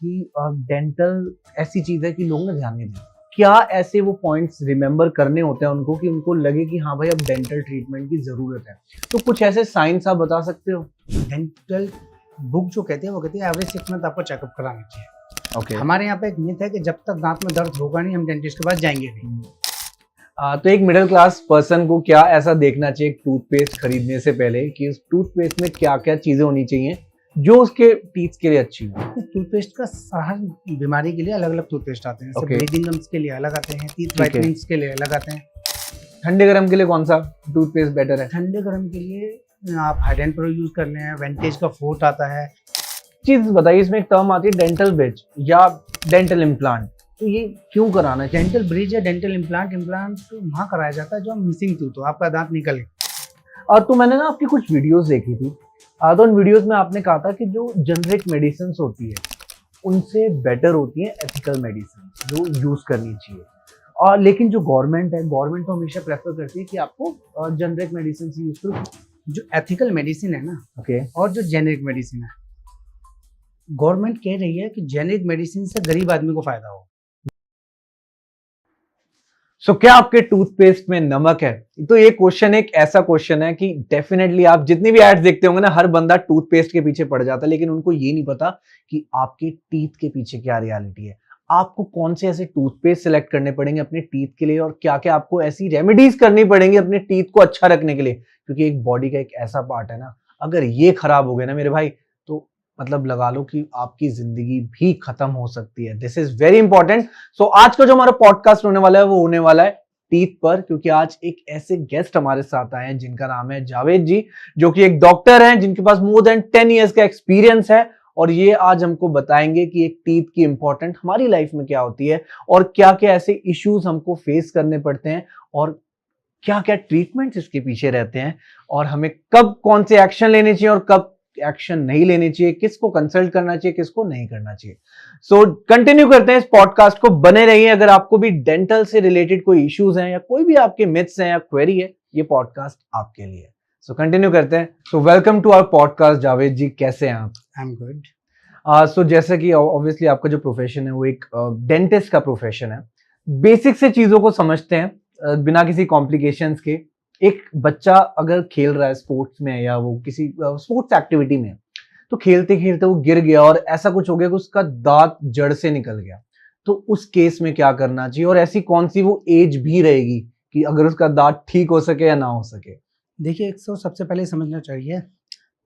कि डेंटल ऐसी चीज है कि लोग ना ध्यान नहीं देते। क्या ऐसे वो पॉइंट्स रिमेम्बर करने होते हैं उनको कि उनको लगे कि हाँ भाई अब डेंटल ट्रीटमेंट की जरूरत है? तो कुछ ऐसे साइंस आप बता सकते हो? डेंटल बुक जो कहती है वो कहती है एवरी 6 मंथ आपको चेकअप कराना चाहिए। ओके। हमारे यहाँ पे एक मिथ है कि जब तक दांत में दर्द होगा नहीं हम डेंटिस्ट के पास जाएंगे नहीं। तो एक मिडिल क्लास पर्सन को क्या ऐसा देखना चाहिए टूथपेस्ट खरीदने से पहले कि उस टूथपेस्ट में क्या क्या चीजें होनी चाहिए जो उसके टीथ के लिए अच्छी हो? टूथपेस्ट का हर बीमारी के लिए अलग अलग टूथपेस्ट आते हैं। जैसे Okay. ब्रीदिंग गम्स के लिए अलग आते हैं, टीथ ठीक है। वाइटनिंग्स के लिए अलग आते हैं। ठंडे गर्म के लिए कौन सा टूथपेस्ट बेटर है? ठंडे गर्म के लिए आप हाइडेंट प्रो यूज कर लें, वेंटेज का फोर्ट आता है। चीज बताइए, इसमें एक टर्म आती है डेंटल ब्रिज या डेंटल इम्प्लांट, तो ये क्यों कराना चाहिए? डेंटल ब्रिज या डेंटल इम्प्लांट तो वहाँ कराया जाता है जो मिसिंग टूथ हो, आपका दांत निकले। और तो मैंने ना आपकी कुछ वीडियोस देखी थी, तो उन वीडियोस में आपने कहा था कि जो जेनरिक मेडिसिन होती है उनसे बेटर होती है एथिकल मेडिसिन जो यूज करनी चाहिए। और लेकिन जो गवर्नमेंट तो हमेशा प्रेफर करती है कि आपको जेनरिक मेडिसिन यूज करो। जो एथिकल मेडिसिन है ना ओके। और जो जेनेरिक मेडिसिन है, गवर्नमेंट कह रही है कि जेनेरिक मेडिसिन से गरीब आदमी को फायदा हो। सो क्या आपके टूथपेस्ट में नमक है? तो ये क्वेश्चन एक ऐसा क्वेश्चन है कि डेफिनेटली आप जितनी भी एड्स देखते होंगे ना, हर बंदा टूथपेस्ट के पीछे पड़ जाता है, लेकिन उनको ये नहीं पता कि आपके टीथ के पीछे क्या रियलिटी है। आपको कौन से ऐसे टूथपेस्ट सिलेक्ट करने पड़ेंगे अपने टीथ के लिए और क्या क्या आपको ऐसी रेमेडीज करनी पड़ेंगी अपने टीथ को अच्छा रखने के लिए, क्योंकि एक बॉडी का एक ऐसा पार्ट है ना, अगर ये खराब हो गया ना मेरे भाई, तो मतलब लगा लो कि आपकी जिंदगी भी खत्म हो सकती है। This is very important. So आज का जो हमारा पॉडकास्ट होने वाला है वो होने वाला है टीथ पर, क्योंकि आज एक ऐसे गेस्ट हमारे साथ आए हैं जिनका नाम है जावेद जी, जो कि एक डॉक्टर हैं जिनके पास मोर देन 10 इयर्स का एक्सपीरियंस है। और ये आज हमको बताएंगे कि एक टीथ की इंपॉर्टेंट हमारी लाइफ में क्या होती है और क्या क्या ऐसे इश्यूज हमको फेस करने पड़ते हैं और क्या क्या ट्रीटमेंट्स इसके पीछे रहते हैं और हमें कब कौन से एक्शन लेने चाहिए और कब एक्शन नहीं लेनी चाहिए, किसको कंसल्ट करना चाहिए, किसको नहीं करना चाहिए। सो कंटिन्यू करते हैं इस पॉडकास्ट को, बने रहिए। अगर आपको भी डेंटल से रिलेटेड कोई इश्यूज हैं या कोई भी आपके मिथ्स हैं या क्वेरी है, ये पॉडकास्ट आपके लिए। सो कंटिन्यू करते हैं। So welcome to our podcast Javed ji, कैसे हैं आप? I am good. सो जैसे कि ऑब्वियसली आपका जो प्रोफेशन है वो एक डेंटिस्ट का प्रोफेशन है। बेसिक से चीजों को समझते हैं बिना किसी कॉम्प्लिकेशंस के। एक बच्चा अगर खेल रहा है स्पोर्ट्स में या वो किसी स्पोर्ट्स एक्टिविटी में, तो खेलते खेलते वो गिर गया और ऐसा कुछ हो गया कि उसका दांत जड़ से निकल गया, तो उस केस में क्या करना चाहिए और ऐसी कौन सी वो एज भी रहेगी कि अगर उसका दांत ठीक हो सके या ना हो सके? देखिए, एक तो सबसे पहले समझना चाहिए,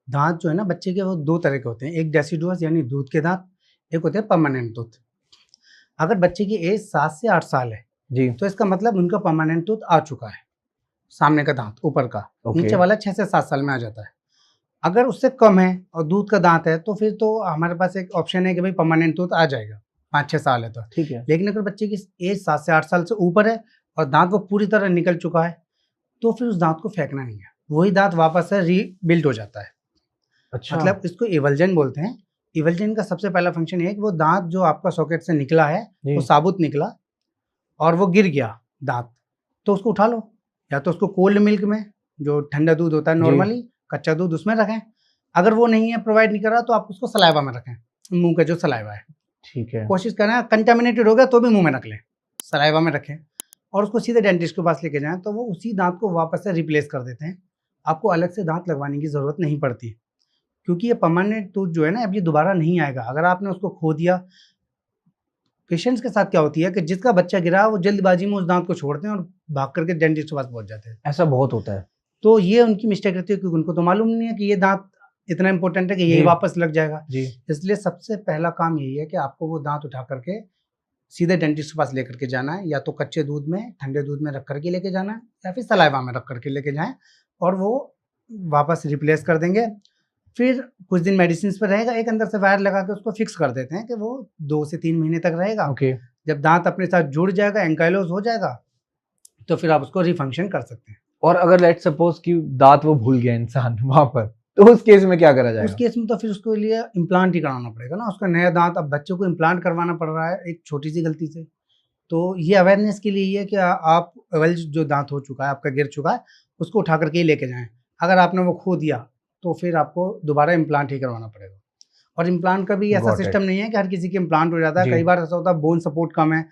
दांत जो है ना बच्चे के वो दो तरह के होते हैं। एक डेसिडुअस यानी दूध के दांत, एक होते हैं परमानेंट टूथ। अगर बच्चे की एज 7 से 8 साल है जी। तो इसका मतलब उनका परमानेंट टूथ आ चुका है। सामने का दांत ऊपर का, नीचे वाला 6 से 7 साल में आ जाता है। अगर उससे कम है और दूध का दांत है तो फिर तो हमारे पास एक ऑप्शन है कि भाई परमानेंट टूथ आ जाएगा, 5-6 साल है तो ठीक है। लेकिन अगर बच्चे की एज 7 से 8 साल से ऊपर है और दांत वो पूरी तरह निकल चुका है तो फिर उस दांत को फेंकना नहीं है, वही दांत वापस से रीबिल्ड हो जाता है। अच्छा। मतलब इसको इवल्जन बोलते हैं। इवल्जन का सबसे पहला फंक्शन ये है कि वो दांत जो आपका सॉकेट से निकला है जी। वो साबुत निकला और वो गिर गया दांत, तो उसको उठा लो, या तो उसको कोल्ड मिल्क में, जो ठंडा दूध होता है नॉर्मली, कच्चा दूध उसमें रखें। अगर वो नहीं है, प्रोवाइड नहीं कर रहा, तो आप उसको सलाइवा में रखें, मुंह का जो सलाइवा है। ठीक है। कोशिश करें कंटामिनेटेड हो गया तो भी मुंह में रख लें, सलाइवा में रखें और उसको सीधे डेंटिस्ट के पास लेके जाएं, तो वो उसी दांत को वापस से रिप्लेस कर देते हैं। आपको अलग से दांत लगवाने की ज़रूरत नहीं पड़ती, क्योंकि ये परमानेंट टूथ जो है ना, अब ये दोबारा नहीं आएगा अगर आपने उसको खो दिया। पेशेंट्स के साथ क्या होती है कि जिसका बच्चा गिरा वो जल्दबाजी में उस दांत को छोड़ते हैं और भाग करके डेंटिस्ट के पास पहुंच जाते हैं। ऐसा बहुत होता है। तो ये उनकी मिस्टेक रहती है, क्योंकि उनको तो मालूम नहीं है कि ये दांत इतना इंपॉर्टेंट है कि यही जी। वापस लग जाएगा। जी। इसलिए सबसे पहला काम यही है कि आपको वो दांत उठा करके सीधे डेंटिस्ट के पास लेकर के जाना है, या तो कच्चे दूध में, ठंडे दूध में रख करके लेके जाना है, या फिर सलाइवा में रख करके लेके जाएं और वो वापस रिप्लेस कर देंगे। फिर कुछ दिन मेडिसिन पर रहेगा, एक अंदर से वायर लगा के उसको फिक्स कर देते हैं कि वो 2 से 3 महीने तक रहेगा। ओके। जब दांत अपने साथ जुड़ जाएगा, एंकाइलोज हो जाएगा, तो फिर आप उसको रिफंक्शन कर सकते हैं। और अगर लेट सपोज कि दांत वो भूल गया इंसान वहां पर, तो उस केस में क्या करा जाएगा? उस केस में तो फिर उसके लिए इम्प्लांट ही कराना पड़ेगा ना, उसका नया दांत। अब बच्चों को इम्प्लांट करवाना पड़ रहा है एक छोटी सी गलती से, तो ये अवेयरनेस के लिए ही है कि आप वेल जो दांत हो चुका है, आपका गिर चुका है, उसको उठा करके ही लेके जाएं। अगर आपने वो खो दिया तो फिर आपको दोबारा इम्प्लांट ही करवाना पड़ेगा। और इम्प्लांट का भी ऐसा Got it. सिस्टम नहीं है कि हर किसी के इम्प्लांट हो जाता है। जी। कई बार ऐसा होता है बोन सपोर्ट कम है,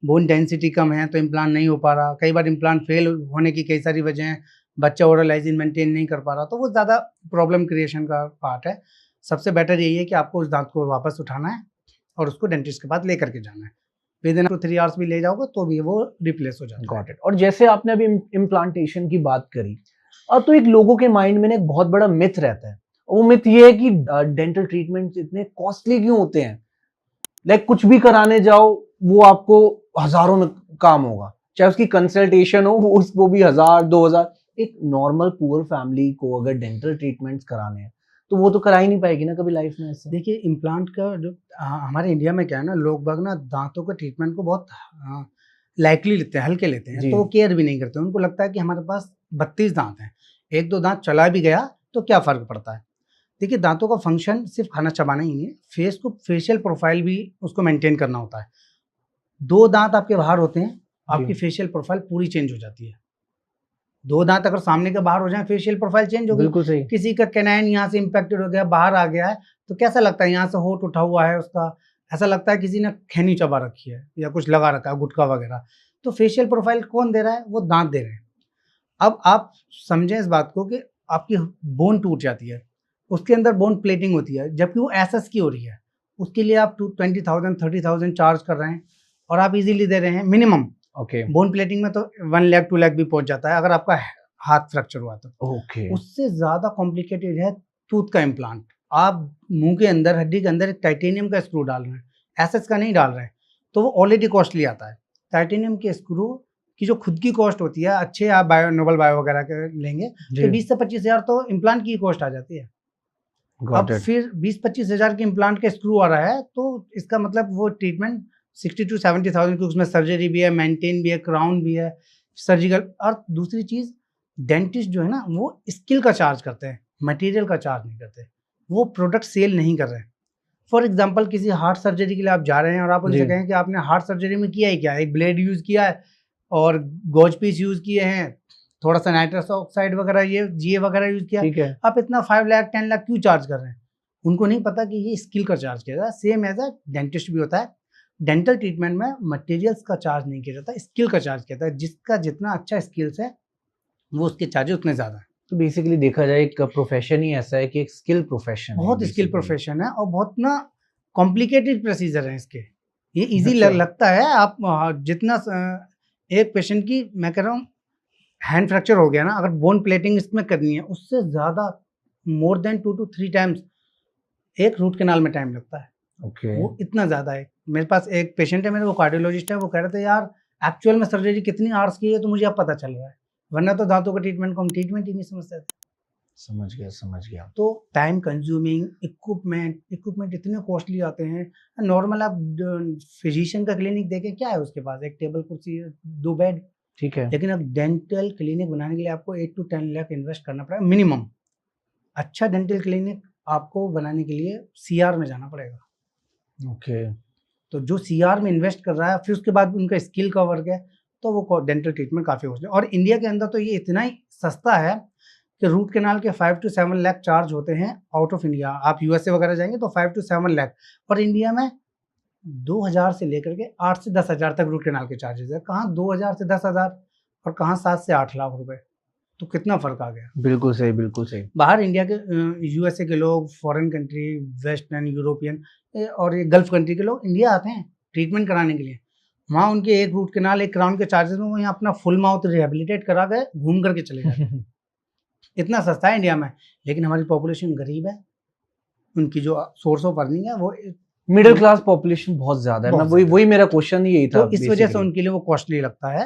बोन डेंसिटी कम है, तो इम्प्लांट नहीं हो पा रहा। कई बार इम्प्लांट फेल होने की कई सारी वजह हैं, बच्चा ओरल हाइजीन मेंटेन नहीं कर पा रहा, तो वो ज़्यादा प्रॉब्लम क्रिएशन का पार्ट है। सबसे बेटर यही है कि आपको उस दांत को वापस उठाना है और उसको डेंटिस्ट के पास लेकर के जाना है। विदिन 2 to 3 आवर्स भी ले जाओगे तो भी वो रिप्लेस हो जाता है। Got it. और जैसे आपने अभी इम्प्लांटेशन की बात करी, तो एक लोगों के माइंड में ना एक बहुत बड़ा मिथ रहता है। वो मिथ ये है कि डेंटल ट्रीटमेंट इतने कॉस्टली क्यों होते हैं। लाइक कुछ भी कराने जाओ वो आपको हजारों में काम होगा, चाहे उसकी कंसल्टेशन हो वो भी 1000-2000। एक नॉर्मल पुअर फैमिली को अगर डेंटल ट्रीटमेंट्स कराने हैं तो वो तो करा ही नहीं पाएगी ना कभी लाइफ में ऐसे। देखिए इम्प्लांट का जो हमारे इंडिया में क्या है ना, लोग बाग ना दांतों के ट्रीटमेंट को बहुत लाइटली लेते हैं, हल्के लेते हैं, जी। तो वो केयर भी नहीं करते। उनको लगता है कि हमारे पास 32 दांत हैं, 1-2 दांत चला भी गया तो क्या फ़र्क पड़ता है। देखिए दांतों का फंक्शन सिर्फ खाना चबाना ही नहीं है, फेस को फेशियल प्रोफाइल भी उसको मेंटेन करना होता है। 2 दांत आपके बाहर होते हैं, आपकी जी। फेशियल प्रोफाइल पूरी चेंज हो जाती है। 2 दांत अगर सामने के बाहर हो जाए, फेशियल प्रोफाइल चेंज हो गई। बिल्कुल सही। किसी का कैनाइन यहाँ से इम्पैक्टेड हो गया, बाहर आ गया है, तो कैसा लगता है, यहाँ से होंठ उठा हुआ है उसका, ऐसा लगता है किसी ने खैनी चबा रखी है या कुछ लगा रखा है, गुटखा वगैरह। तो फेशियल प्रोफाइल कौन दे रहा है? वो दांत दे रहे हैं। अब आप समझें इस बात को कि आपकी बोन टूट जाती है, उसके अंदर बोन प्लेटिंग होती है, जबकि वो एसएस की हो रही है। उसके लिए आप 20,000 30,000 चार्ज कर रहे हैं और आप इजीली दे रहे हैं मिनिमम। ओके। बोन प्लेटिंग में तो 1 लाख 2 लाख भी पहुंच जाता है अगर आपका हाथ फ्रैक्चर हुआ तो। ओके। उससे ज़्यादा कॉम्प्लिकेटेड है टूथ का इम्प्लांट। आप मुंह के अंदर, हड्डी के अंदर एक टाइटेनियम का स्क्रू डाल रहे हैं, एसएस का नहीं डाल रहे हैं, तो वो ऑलरेडी कॉस्टली आता है। टाइटेनियम के स्क्रू की जो खुद की कॉस्ट होती है, अच्छे आप बायो नोबल बायो वगैरह के लेंगे तो 20 से 25 हज़ार तो इम्प्लांट की कॉस्ट आ जाती है। अब फिर 20-25 हज़ार के इम्प्लांट का स्क्रू आ रहा है, तो इसका मतलब वो ट्रीटमेंट 60 to 70,000 की, उसमें सर्जरी भी है, मेंटेन भी है, क्राउन भी है, सर्जिकल। और दूसरी चीज़, डेंटिस्ट जो है ना वो स्किल का चार्ज करते हैं, मटेरियल का चार्ज नहीं करते। वो प्रोडक्ट सेल नहीं कर रहे हैं। फॉर एग्जांपल किसी हार्ट सर्जरी के लिए आप जा रहे हैं और आप उनसे कहें कि आपने हार्ट सर्जरी में किया है क्या, एक ब्लेड यूज़ किया है और गॉज पीस यूज़ किए हैं, थोड़ा सा नाइट्रस ऑक्साइड वगैरह ये जीए वगैरह यूज़ किया, ठीक है। आप इतना 5 लाख 10 लाख क्यों चार्ज कर रहे हैं? उनको नहीं पता कि ये स्किल का चार्ज किया जाता है। सेम एज अ डेंटिस्ट भी होता है। डेंटल ट्रीटमेंट में मटेरियल्स का चार्ज नहीं किया जाता, स्किल का चार्ज किया जाता है। जिसका जितना अच्छा स्किल्स है वो उसके चार्जेस उतने ज़्यादा हैं। तो बेसिकली देखा जाए एक प्रोफेशन ही ऐसा है कि एक स्किल प्रोफेशन है, बहुत स्किल basically। प्रोफेशन है और बहुत ना कॉम्प्लिकेटेड प्रोसीजर है इसके। ये इजी अच्छा। लगता है। आप जितना एक पेशेंट की, मैं कह रहा हूँ, हैंड फ्रैक्चर हो गया ना, अगर बोन प्लेटिंग इसमें करनी है, उससे ज़्यादा मोर देन 2 to 3 टाइम्स एक रूट कैनाल में टाइम लगता है। ओके। वो इतना ज़्यादा है। मेरे पास एक पेशेंट है मेरे, वो कार्डियोलॉजिस्ट है, वो कह रहे थे यार एक्चुअल में सर्जरी कितनी आवर्स की है तो मुझे अब पता चल रहा है, वरना तो दांतों का ट्रीटमेंट को हम ट्रीटमेंट ही नहीं समझते थे। समझ गया। तो टाइम कंज्यूमिंग, इक्विपमेंट इतने कॉस्टली आते हैं। नॉर्मल आप फिजिशियन का क्लिनिक देखें, क्या है उसके पास, एक टेबल कुर्सी, 2 बेड। ठीक है। लेकिन अब डेंटल क्लिनिक बनाने के लिए आपको 8 to 10 लाख इन्वेस्ट करना पड़ेगा मिनिमम। अच्छा डेंटल क्लिनिक आपको बनाने के लिए सीआर में जाना पड़ेगा। ओके। तो जो सीआर में इन्वेस्ट कर रहा है, फिर उसके बाद उनका स्किल का वर्क है, तो वो डेंटल ट्रीटमेंट काफ़ी कॉस्टली। और इंडिया के अंदर तो ये इतना ही सस्ता है कि रूट कैनाल के 5 to 7 लाख चार्ज होते हैं आउट ऑफ इंडिया। आप यूएसए वगैरह जाएंगे तो 5 to 7 लाख, और इंडिया में 2000 से लेकर के 8 से 10 हज़ार तक रूट कैनाल के चार्जेस है। कहाँ 2000 से 10 हज़ार और कहाँ 7 से 8 लाख रुपए। तो कितना फ़र्क आ गया। बिल्कुल सही। बाहर इंडिया के, यूएसए के लोग, फॉरेन कंट्री, वेस्टर्न यूरोपियन और ये गल्फ कंट्री के लोग इंडिया आते हैं ट्रीटमेंट कराने के लिए। वहाँ उनके एक रूट कैनाल, एक क्राउन के चार्जेस में वो यहाँ अपना फुल माउथ रिहेबिलिटेट करा के घूम करके चले जाते हैं। इतना सस्ता है इंडिया में। लेकिन हमारी पॉपुलेशन गरीब है, उनकी जो सोर्स ऑफ अर्निंग है वो मिडिल क्लास पॉपुलेशन बहुत ज्यादा है। मैं वही मेरा क्वेश्चन यही था। तो इस वजह से उनके लिए वो कॉस्टली लगता है।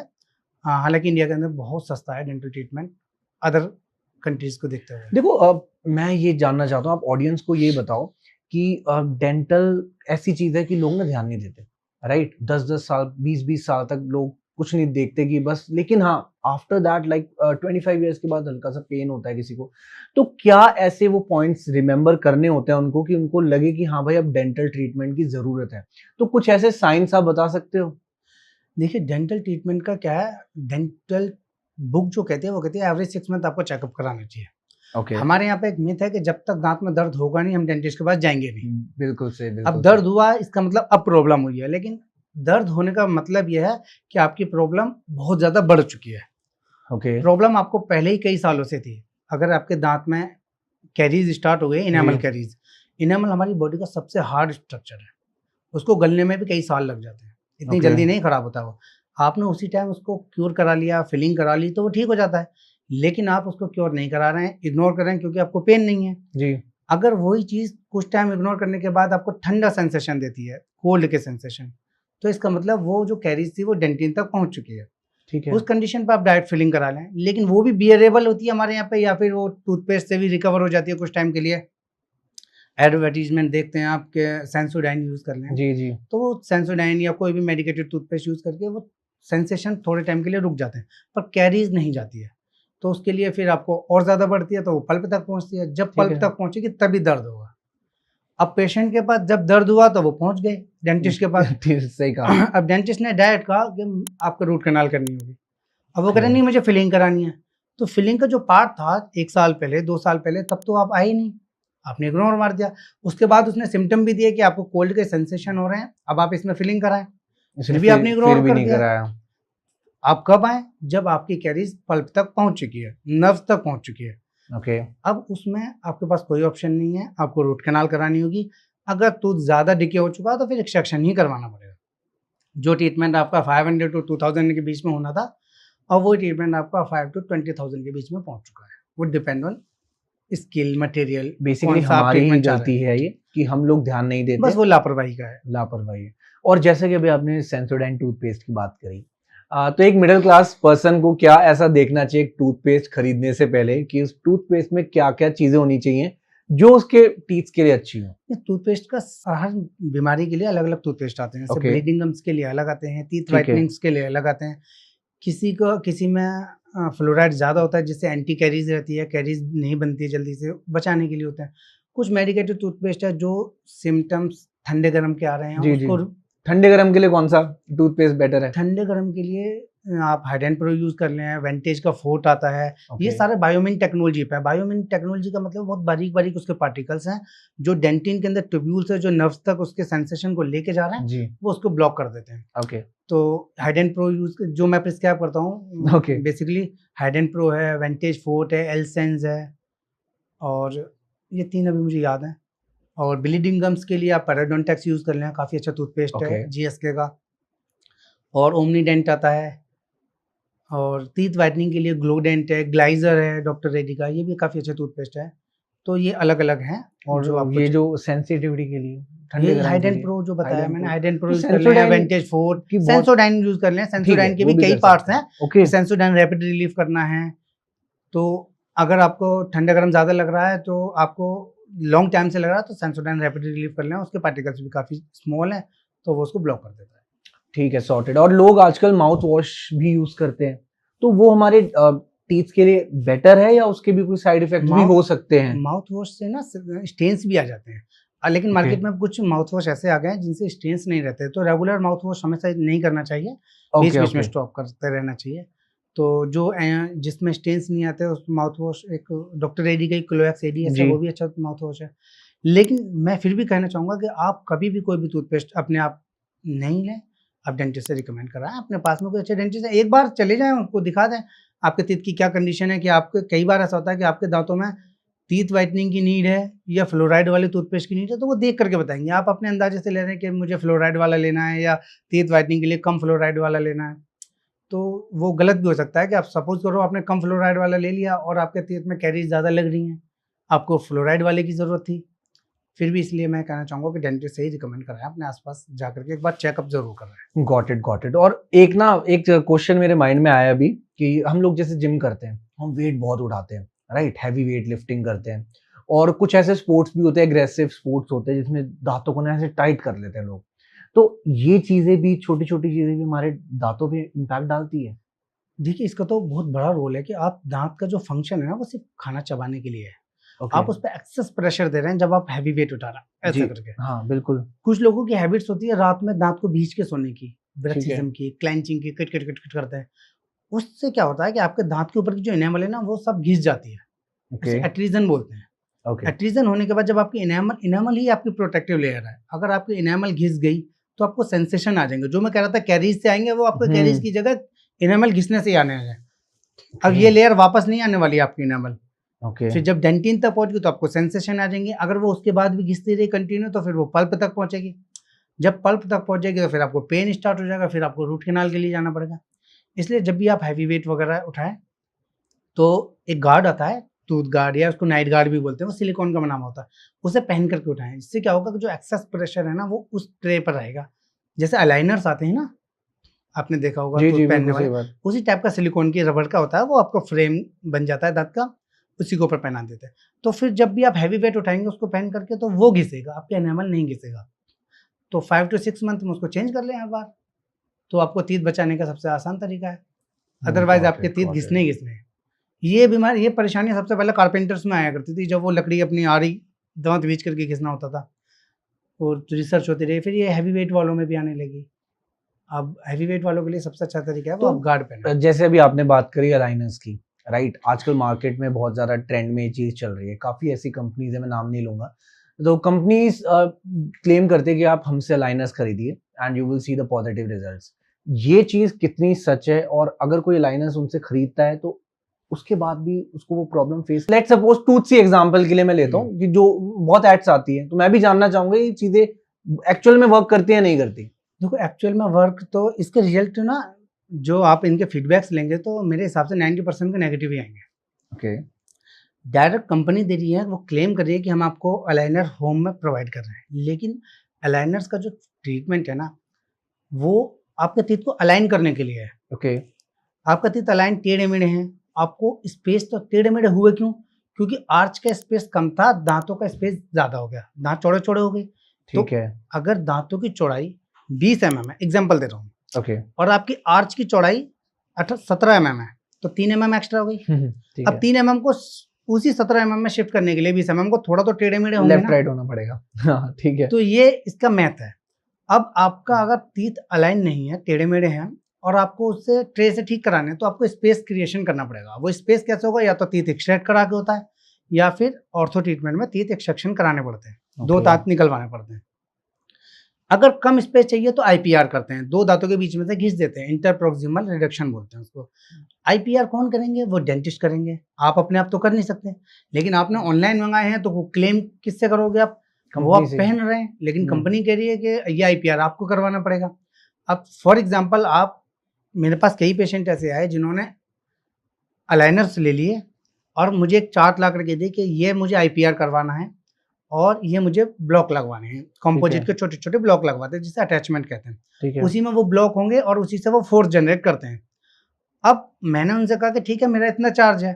हालांकि इंडिया के अंदर बहुत सस्ता है डेंटल ट्रीटमेंट अदर कंट्रीज को देखते हुए। देखो, अब मैं ये जानना चाहता हूँ, आप ऑडियंस को ये बताओ कि डेंटल ऐसी चीज है कि लोग ना ध्यान नहीं देते, राइट। 10-10 साल, 20-20 साल तक लोग कुछ नहीं देखते कि बस। लेकिन हाँ, आफ्टर दैट लाइक 25 ईयर्स के बाद हल्का सा पेन होता है किसी को, तो क्या ऐसे वो पॉइंट्स रिमेंबर करने होते हैं उनको कि उनको लगे कि हाँ भाई अब डेंटल ट्रीटमेंट की जरूरत है? तो कुछ ऐसे साइंस आप बता सकते हो? देखिए डेंटल ट्रीटमेंट का क्या है, डेंटल बुक जो कहती है वो कहती है एवरी 6 मंथ आपको चेकअप कराना चाहिए। ओके, हमारे यहाँ पे एक मिथ है कि जब तक दांत में दर्द होगा नहीं हम डेंटिस्ट के पास जाएंगे नहीं। बिल्कुल से, अब बिल्कुल दर्द हुआ इसका मतलब अब प्रॉब्लम हुई है, लेकिन दर्द होने का मतलब यह है कि आपकी प्रॉब्लम बहुत ज्यादा बढ़ चुकी है। ओके, प्रॉब्लम आपको पहले ही कई सालों से थी। अगर आपके दांत में कैरीज स्टार्ट हो गई, इनेमल जी। कैरीज, इनेमल हमारी बॉडी का सबसे हार्ड स्ट्रक्चर है, उसको गलने में भी कई साल लग जाते हैं, इतनी ओके, जल्दी नहीं खराब होता वो। आपने उसी टाइम उसको क्योर करा लिया, फिलिंग करा ली तो वो ठीक हो जाता है, लेकिन आप उसको क्योर नहीं करा रहे हैं, इग्नोर कर रहे हैं क्योंकि आपको पेन नहीं है। जी, अगर वही चीज़ कुछ टाइम इग्नोर करने के बाद आपको ठंडा सेंसेशन देती है, कोल्ड के सेंसेशन, तो इसका मतलब वो जो कैरीज थी वो डेंटिन तक पहुंच चुकी है। ठीक है, उस कंडीशन पर आप डायरेक्ट फिलिंग करा लें, लेकिन वो भी बियरेबल होती है हमारे यहाँ पे, या फिर वो टूथपेस्ट से भी रिकवर हो जाती है कुछ टाइम के लिए। एडवर्टीजमेंट देखते हैं आपके सेंसोडाइन यूज़ कर लें, जी, जी, तो वो सेंसोडाइन या कोई भी मेडिकेटेड टूथपेस्ट यूज़ करके वो सेंसेशन थोड़े टाइम के लिए रुक जाते हैं, पर कैरीज नहीं जाती है। तो उसके लिए फिर आपको और ज़्यादा बढ़ती है, तो वो पल्प तक पहुँचती है। जब ठीक पल्प है। तक पहुँचेगी तभी दर्द होगा। अब पेशेंट के पास जब दर्द हुआ तो वो पहुँच गए डेंटिस्ट के पास। ठीक, सही कहा। अब डेंटिस्ट ने डायरेक्ट कहा कि आपको रूट कैनाल करनी होगी। अब वो कह रहे ओके, नहीं मुझे फिलिंग करानी है। तो फिलिंग का जो पार्ट था 1 साल पहले, 2 साल पहले, तब तो आप आए ही नहीं, आपने इग्नोर मार दिया। उसके बाद उसने सिम्पटम भी दिए कि आपको कोल्ड के सेंसेशन हो रहे हैं, अब आप इसमें फिलिंग कराएं, इसने फिर भी आपने फिर इग्नोर भी कर नहीं दिया। कराया। आप कब आए? जब आपकी कैरीज पल्प तक पहुंच चुकी है, नर्व तक पहुंच चुकी है। ओके, अब उसमें आपके पास कोई ऑप्शन नहीं है, आपको रूट कैनाल करानी होगी। अगर टूथ ज़्यादा डिके हो चुका है तो फिर एक्सट्रैक्शन ही करवाना पड़ेगा। जो ट्रीटमेंट आपका 500 टू 2000 के बीच में होना था, अब वो ट्रीटमेंट आपका 5 टू 20,000 के बीच में पहुंच चुका है। वो depend on skill, material, basically कौन सा आप हमारी ही ट्रीटमेंट चाह रहे गलती हैं। है ये कि हम लोग ध्यान नहीं देते, बस वो लापरवाही का है। लापरवाही है। और जैसे कि अभी आपने सेंसोडाइन टूथपेस्ट की बात करी, तो एक मिडिल क्लास पर्सन को क्या ऐसा देखना चाहिए टूथपेस्ट खरीदने से पहले कि उस टूथपेस्ट में क्या-क्या चीजें होनी चाहिए जो उसके टीथ के लिए अच्छी हो? ये टूथपेस्ट का हर बीमारी के लिए अलग-अलग टूथपेस्ट आते हैं। जैसे ओके, ब्लीडिंग गम्स के लिए अलग आते हैं, टीथ ठीक है, व्हाइटनिंग्स के लिए अलग आते हैं। किसी में फ्लोराइड ज़्यादा होता है जिससे एंटी कैरीज रहती है, कैरीज नहीं बनती है जल्दी से, बचाने के लिए होता है। कुछ मेडिकेटेड टूथपेस्ट है जो सिम्पटम्स ठंडे गर्म के आ रहे हैं जी, जी। उसको ठंडे गरम के लिए कौन सा टूथपेस्ट बेटर है? ठंडे गर्म के लिए आप हाइड एंड प्रो यूज़ कर लें, वेंटेज का फोर्ट आता है। ये ओके, सारे बायोमिन टेक्नोलॉजी पे है। बायोमिन टेक्नोलॉजी का मतलब बहुत बारीक-बारीक उसके पार्टिकल्स हैं, जो डेंटिन के अंदर ट्यूब्यूल्स है, जो नर्व्स तक उसके सेंसेशन को लेके जा रहे हैं, जी, वो उसको ब्लॉक कर देते हैं। ओके, तो हाइड एंड प्रो यूज़ जो मैं प्रिस्क्राइब करता हूँ, okay, basically hide and pro है, वेंटेज फोर्ट है, एलसेंस है, और ये 3 अभी मुझे याद हैं। और ब्लीडिंग गम्स के लिए आप पैराडोंटेक्स यूज़ कर लें, काफ़ी अच्छा टूथपेस्ट है ओके, जीएसके का। और ओमनीडेंट आता है। और टीथ व्हाइटनिंग के लिए ग्लोडेंट है, ग्लाइज़र है डॉक्टर रेड्डी का, ये भी काफ़ी अच्छा टूथपेस्ट है। तो ये अलग-अलग हैं और जो आपको ये जो सेंसिटिविटी के लिए, ठंडे ये गरम हाइड के एंड लिए, प्रो जो हाइड बताया एंड मैंने, प्रो, हाइड एंड प्रो तो यूज़ कर लें, या सेंसोडाइन वेंटेज फोर्ट, की बहुत सेंसोडाइन यूज़ कर लें। ठीक है, सेंसोडाइन के वो भी भी कई कर पार्ट्स सकते हैं। हैं। ओके, सेंसोडाइन रैपिड रिलीफ करना है, तो अगर आपको ठंडा गरम ज़्यादा लग रहा है, तो आपको लॉन्ग टाइम से लग रहा है, तो सेंसोडाइन रैपिड रिलीफ कर लें। उसके पार्टिकल्स भी काफ़ी स्मॉल हैं, तो वो उसको ब्लॉक कर देता है। ठीक है, सॉर्टेड। और लोग आजकल माउथ वॉश भी यूज करते हैं, तो वो हमारे टीथ के लिए बेटर है या उसके भी कोई साइड इफेक्ट्स भी हो सकते हैं? माउथ वॉश से ना स्टेन्स भी आ जाते हैं। लेकिन ओके, मार्केट में कुछ माउथ वॉश ऐसे आ गए हैं जिनसे स्टेन्स नहीं रहते, तो रेगुलर माउथ वॉश हमेशा नहीं करना चाहिए, ओके, बीच-बीच में ओके, स्टॉप करते रहना चाहिए। तो जो जिसमें स्टेन्स नहीं आते उस माउथ वॉश, एक डॉक्टर रेड्डी का क्लोएक्स एडीएस है, जी, वो भी अच्छा माउथ वॉश है। लेकिन मैं फिर भी कहना चाहूँगा कि आप कभी भी कोई भी टूथपेस्ट अपने आप नहीं लें, आप डेंटिस्ट से रिकमेंड कराएँ। अपने पास में कोई अच्छे डेंटिस्ट है, एक बार चले जाएँ, उनको दिखा दें आपके टीथ की क्या कंडीशन है। कि आपके कई बार ऐसा होता है कि आपके दाँतों में टीथ व्हाइटनिंग की नीड है या फ्लोराइड वाले टूथपेस्ट की नीड है, तो वो देख करके बताएँगे। आप अपने अंदाज़े से ले रहे हैं कि मुझे फ्लोराइड वाला लेना है या टीथ व्हाइटनिंग के लिए कम फ्लोराइड वाला लेना है, तो वो गलत भी हो सकता है। कि आप सपोज़ करो आपने कम फ्लोराइड वाला ले लिया और आपके टीथ में कैरीज़ ज़्यादा लग रही हैं, आपको फ्लोराइड वाले की ज़रूरत थी। फिर भी इसलिए मैं कहना चाहूँगा कि डेंटिस्ट से ही रिकमेंड कराएँ, अपने आस-पास जाकर के एक बार चेकअप ज़रूर कराएँ। Got it, got it. और एक क्वेश्चन मेरे माइंड में आया अभी कि हम लोग जैसे जिम करते हैं, हम वेट बहुत उठाते हैं, राइट? हैवी वेट लिफ्टिंग करते हैं, और कुछ ऐसे स्पोर्ट्स भी होते हैं, एग्रेसिव स्पोर्ट्स होते हैं जिसमें दांतों को ना ऐसे टाइट कर लेते हैं लोग। तो ये चीजें भी, छोटी-छोटी चीजें भी हमारे दांतों पे इम्पैक्ट डालती है? देखिए, इसका तो बहुत बड़ा रोल है कि आप दाँत का जो फ़ंक्शन है ना, वो सिर्फ़ खाना चबाने के लिए है। ओके, आप उस पे एक्सेस प्रेशर दे रहे हैं जब आप हैवी वेट उठा रहे हैं, जी, ऐसा करके। हाँ, बिल्कुल, कुछ लोगों की हैबिट्स होती है रात में दाँत को भींच के सोने की, ठीक है, ब्रक्सिज़म की, क्लेंचिंग की, किट-किट, किट-किट करते हैं। उससे क्या होता है कि आपके दाँत के ऊपर की जो एनामल है ना, वो सब घिस जाती है। ओके एट्रीजन बोलते हैं। ओके एट्रीजन होने के बाद जब आपकी इनेमल ही आपकी प्रोटेक्टिव लेयर है, अगर आपकी इनेमल घिस गई तो आपको सेंसेशन आ जाएंगे। जो मैं कह रहा था कैरीज से आएंगे, वो आपको कैरीज की जगह इनेमल घिसने से ही आने हैं। अब ये लेयर वापस नहीं आने वाली आपकी इनेमल। ओके फिर जब डेंटिन तक पहुंच गई तो आपको सेंसेशन आ जाएंगे। अगर वो उसके बाद भी घिसती रही कंटिन्यू तो फिर वो पल्प तक पहुंचेगी। जब पल्प तक पहुंचेगी तो फिर आपको पेन स्टार्ट हो जाएगा, फिर आपको रूट कैनाल के लिए जाना पड़ेगा। इसलिए जब भी आप हैवी वेट वगैरह उठाएं तो एक गार्ड आता है, टूथ गार्ड या उसको नाइट गार्ड भी बोलते हैं, वो सिलिकॉन का बना हुआ होता है, उसे पहन करके उठाएं। इससे क्या होगा कि जो एक्सेस प्रेशर है ना वो उस ट्रे पर रहेगा। जैसे अलाइनर्स आते हैं ना, आपने देखा होगा जी टूथ जी पहनने बिल्कुल सही वाले, बात। उसी टाइप का सिलिकॉन की रबड़ का होता है, वो आपका फ्रेम बन जाता है दांत का, उसी के ऊपर पहना देते हैं। तो फिर जब भी आप हैवी वेट उठाएंगे उसको पहन करके तो वो घिसेगा, आपके एनेमल नहीं घिसेगा। तो 5 to 6 मंथ में उसको चेंज कर लें हर बार, तो आपको तीत बचाने का सबसे आसान तरीका है। अदरवाइज आपके तीत घिसने ही घिसने हैं। ये बीमारी, ये परेशानी सबसे पहले कारपेंटर्स में आया करती थी, जब वो लकड़ी अपनी आरी दांत बीच करके घिसना होता था, और रिसर्च होती रही, फिर ये हैवी वेट वालों में भी आने लगी। अब हैवी वेट वालों के लिए सबसे अच्छा तरीका है वो आप गार्ड पहने। जैसे अभी आपने बात करी अलाइनर्स की, राइट, आजकल मार्केट में बहुत ज्यादा ट्रेंड में ये चीज चल रही है। काफी ऐसी कंपनीज है, मैं नाम नहीं लूंगा, तो कंपनीज क्लेम करते हैं कि आप हमसे अलाइनर्स खरीदिए and you will see the positive results. ये चीज कितनी सच है? और अगर कोई अलाइनर्स उनसे खरीदता है तो उसके बाद भी उसको वो प्रॉब्लम फेस, लेट सपोज टूथ सी एग्जांपल के लिए मैं लेता हूँ कि जो बहुत एड्स आती है, तो मैं भी जानना चाहूंगा ये चीजें एक्चुअल में वर्क करती है नहीं करती। देखो एक्चुअल में वर्क तो इसके रिजल्ट ना, जो आप इनके फीडबैक्स लेंगे तो मेरे हिसाब से 90% के नेगेटिव ही आएंगे। ओके डायरेक्ट कंपनी दे रही है, वो क्लेम कर रही है कि हम आपको अलाइनर होम में प्रोवाइड कर रहे हैं, लेकिन अलाइनर्स का जो ट्रीटमेंट है ना, वो आपके टीथ को अलाइन करने के लिए है। ओके आपका टीथ अलाइन टेढ़े मेढ़े हैं, आपको स्पेस तो टेढ़े मेढ़े हुए क्यों? क्योंकि आर्च का स्पेस कम था, दांतों का स्पेस ज्यादा हो गया, दांत चौड़े चौड़े हो गए। ठीक तो है अगर दांतों की चौड़ाई 20 mm है, एग्जाम्पल दे रहा हूँ, ओके और आपकी आर्च की चौड़ाई 17 mm है, तो 3 mm एक्स्ट्रा हो गई। ठीक अब है 3 mm को उसी 17 mm में शिफ्ट करने के लिए 20 mm को थोड़ा तो टेढ़े मेढ़े होंगे लेफ्ट ना, राइट होना पड़ेगा। हाँ ठीक है तो ये इसका मैथ है। अब आपका अगर टीथ अलाइन नहीं है, टेढ़े मेढ़े हैं, और आपको उससे ट्रे से ठीक कराने हैं, तो आपको स्पेस क्रिएशन करना पड़ेगा। वो स्पेस कैसे होगा? या तो टीथ एक्सट्रैक्ट करा के होता है, या फिर ऑर्थो ट्रीटमेंट में टीथ एक्सट्रैक्शन कराने पड़ते हैं, दो दांत निकलवाने पड़ते हैं। अगर कम स्पेस चाहिए तो आईपीआर करते हैं, दो दांतों के बीच में से घिस देते हैं, इंटरप्रोक्सिमल रिडक्शन बोलते हैं उसको। आईपीआर कौन करेंगे? वो डेंटिस्ट करेंगे, आप अपने आप तो कर नहीं सकते। लेकिन आपने ऑनलाइन मंगाए हैं तो वो क्लेम किससे करोगे आप? वो आप पहन रहे हैं, लेकिन कंपनी कह रही है कि ये आईपीआर आपको करवाना पड़ेगा। अब फॉर एग्जांपल, आप, मेरे पास कई पेशेंट ऐसे आए जिन्होंने अलाइनर्स ले लिए और मुझे एक चार्ट ला करके दी कि ये मुझे आईपीआर करवाना है और ये मुझे ब्लॉक लगवाने हैं, कंपोजिट के छोटे छोटे ब्लॉक लगवाते हैं जिसे अटैचमेंट कहते हैं। ठीक है उसी में वो ब्लॉक होंगे और उसी से वो फोर्स जनरेट करते हैं। अब मैंने उनसे कहा कि ठीक है, मेरा इतना चार्ज है,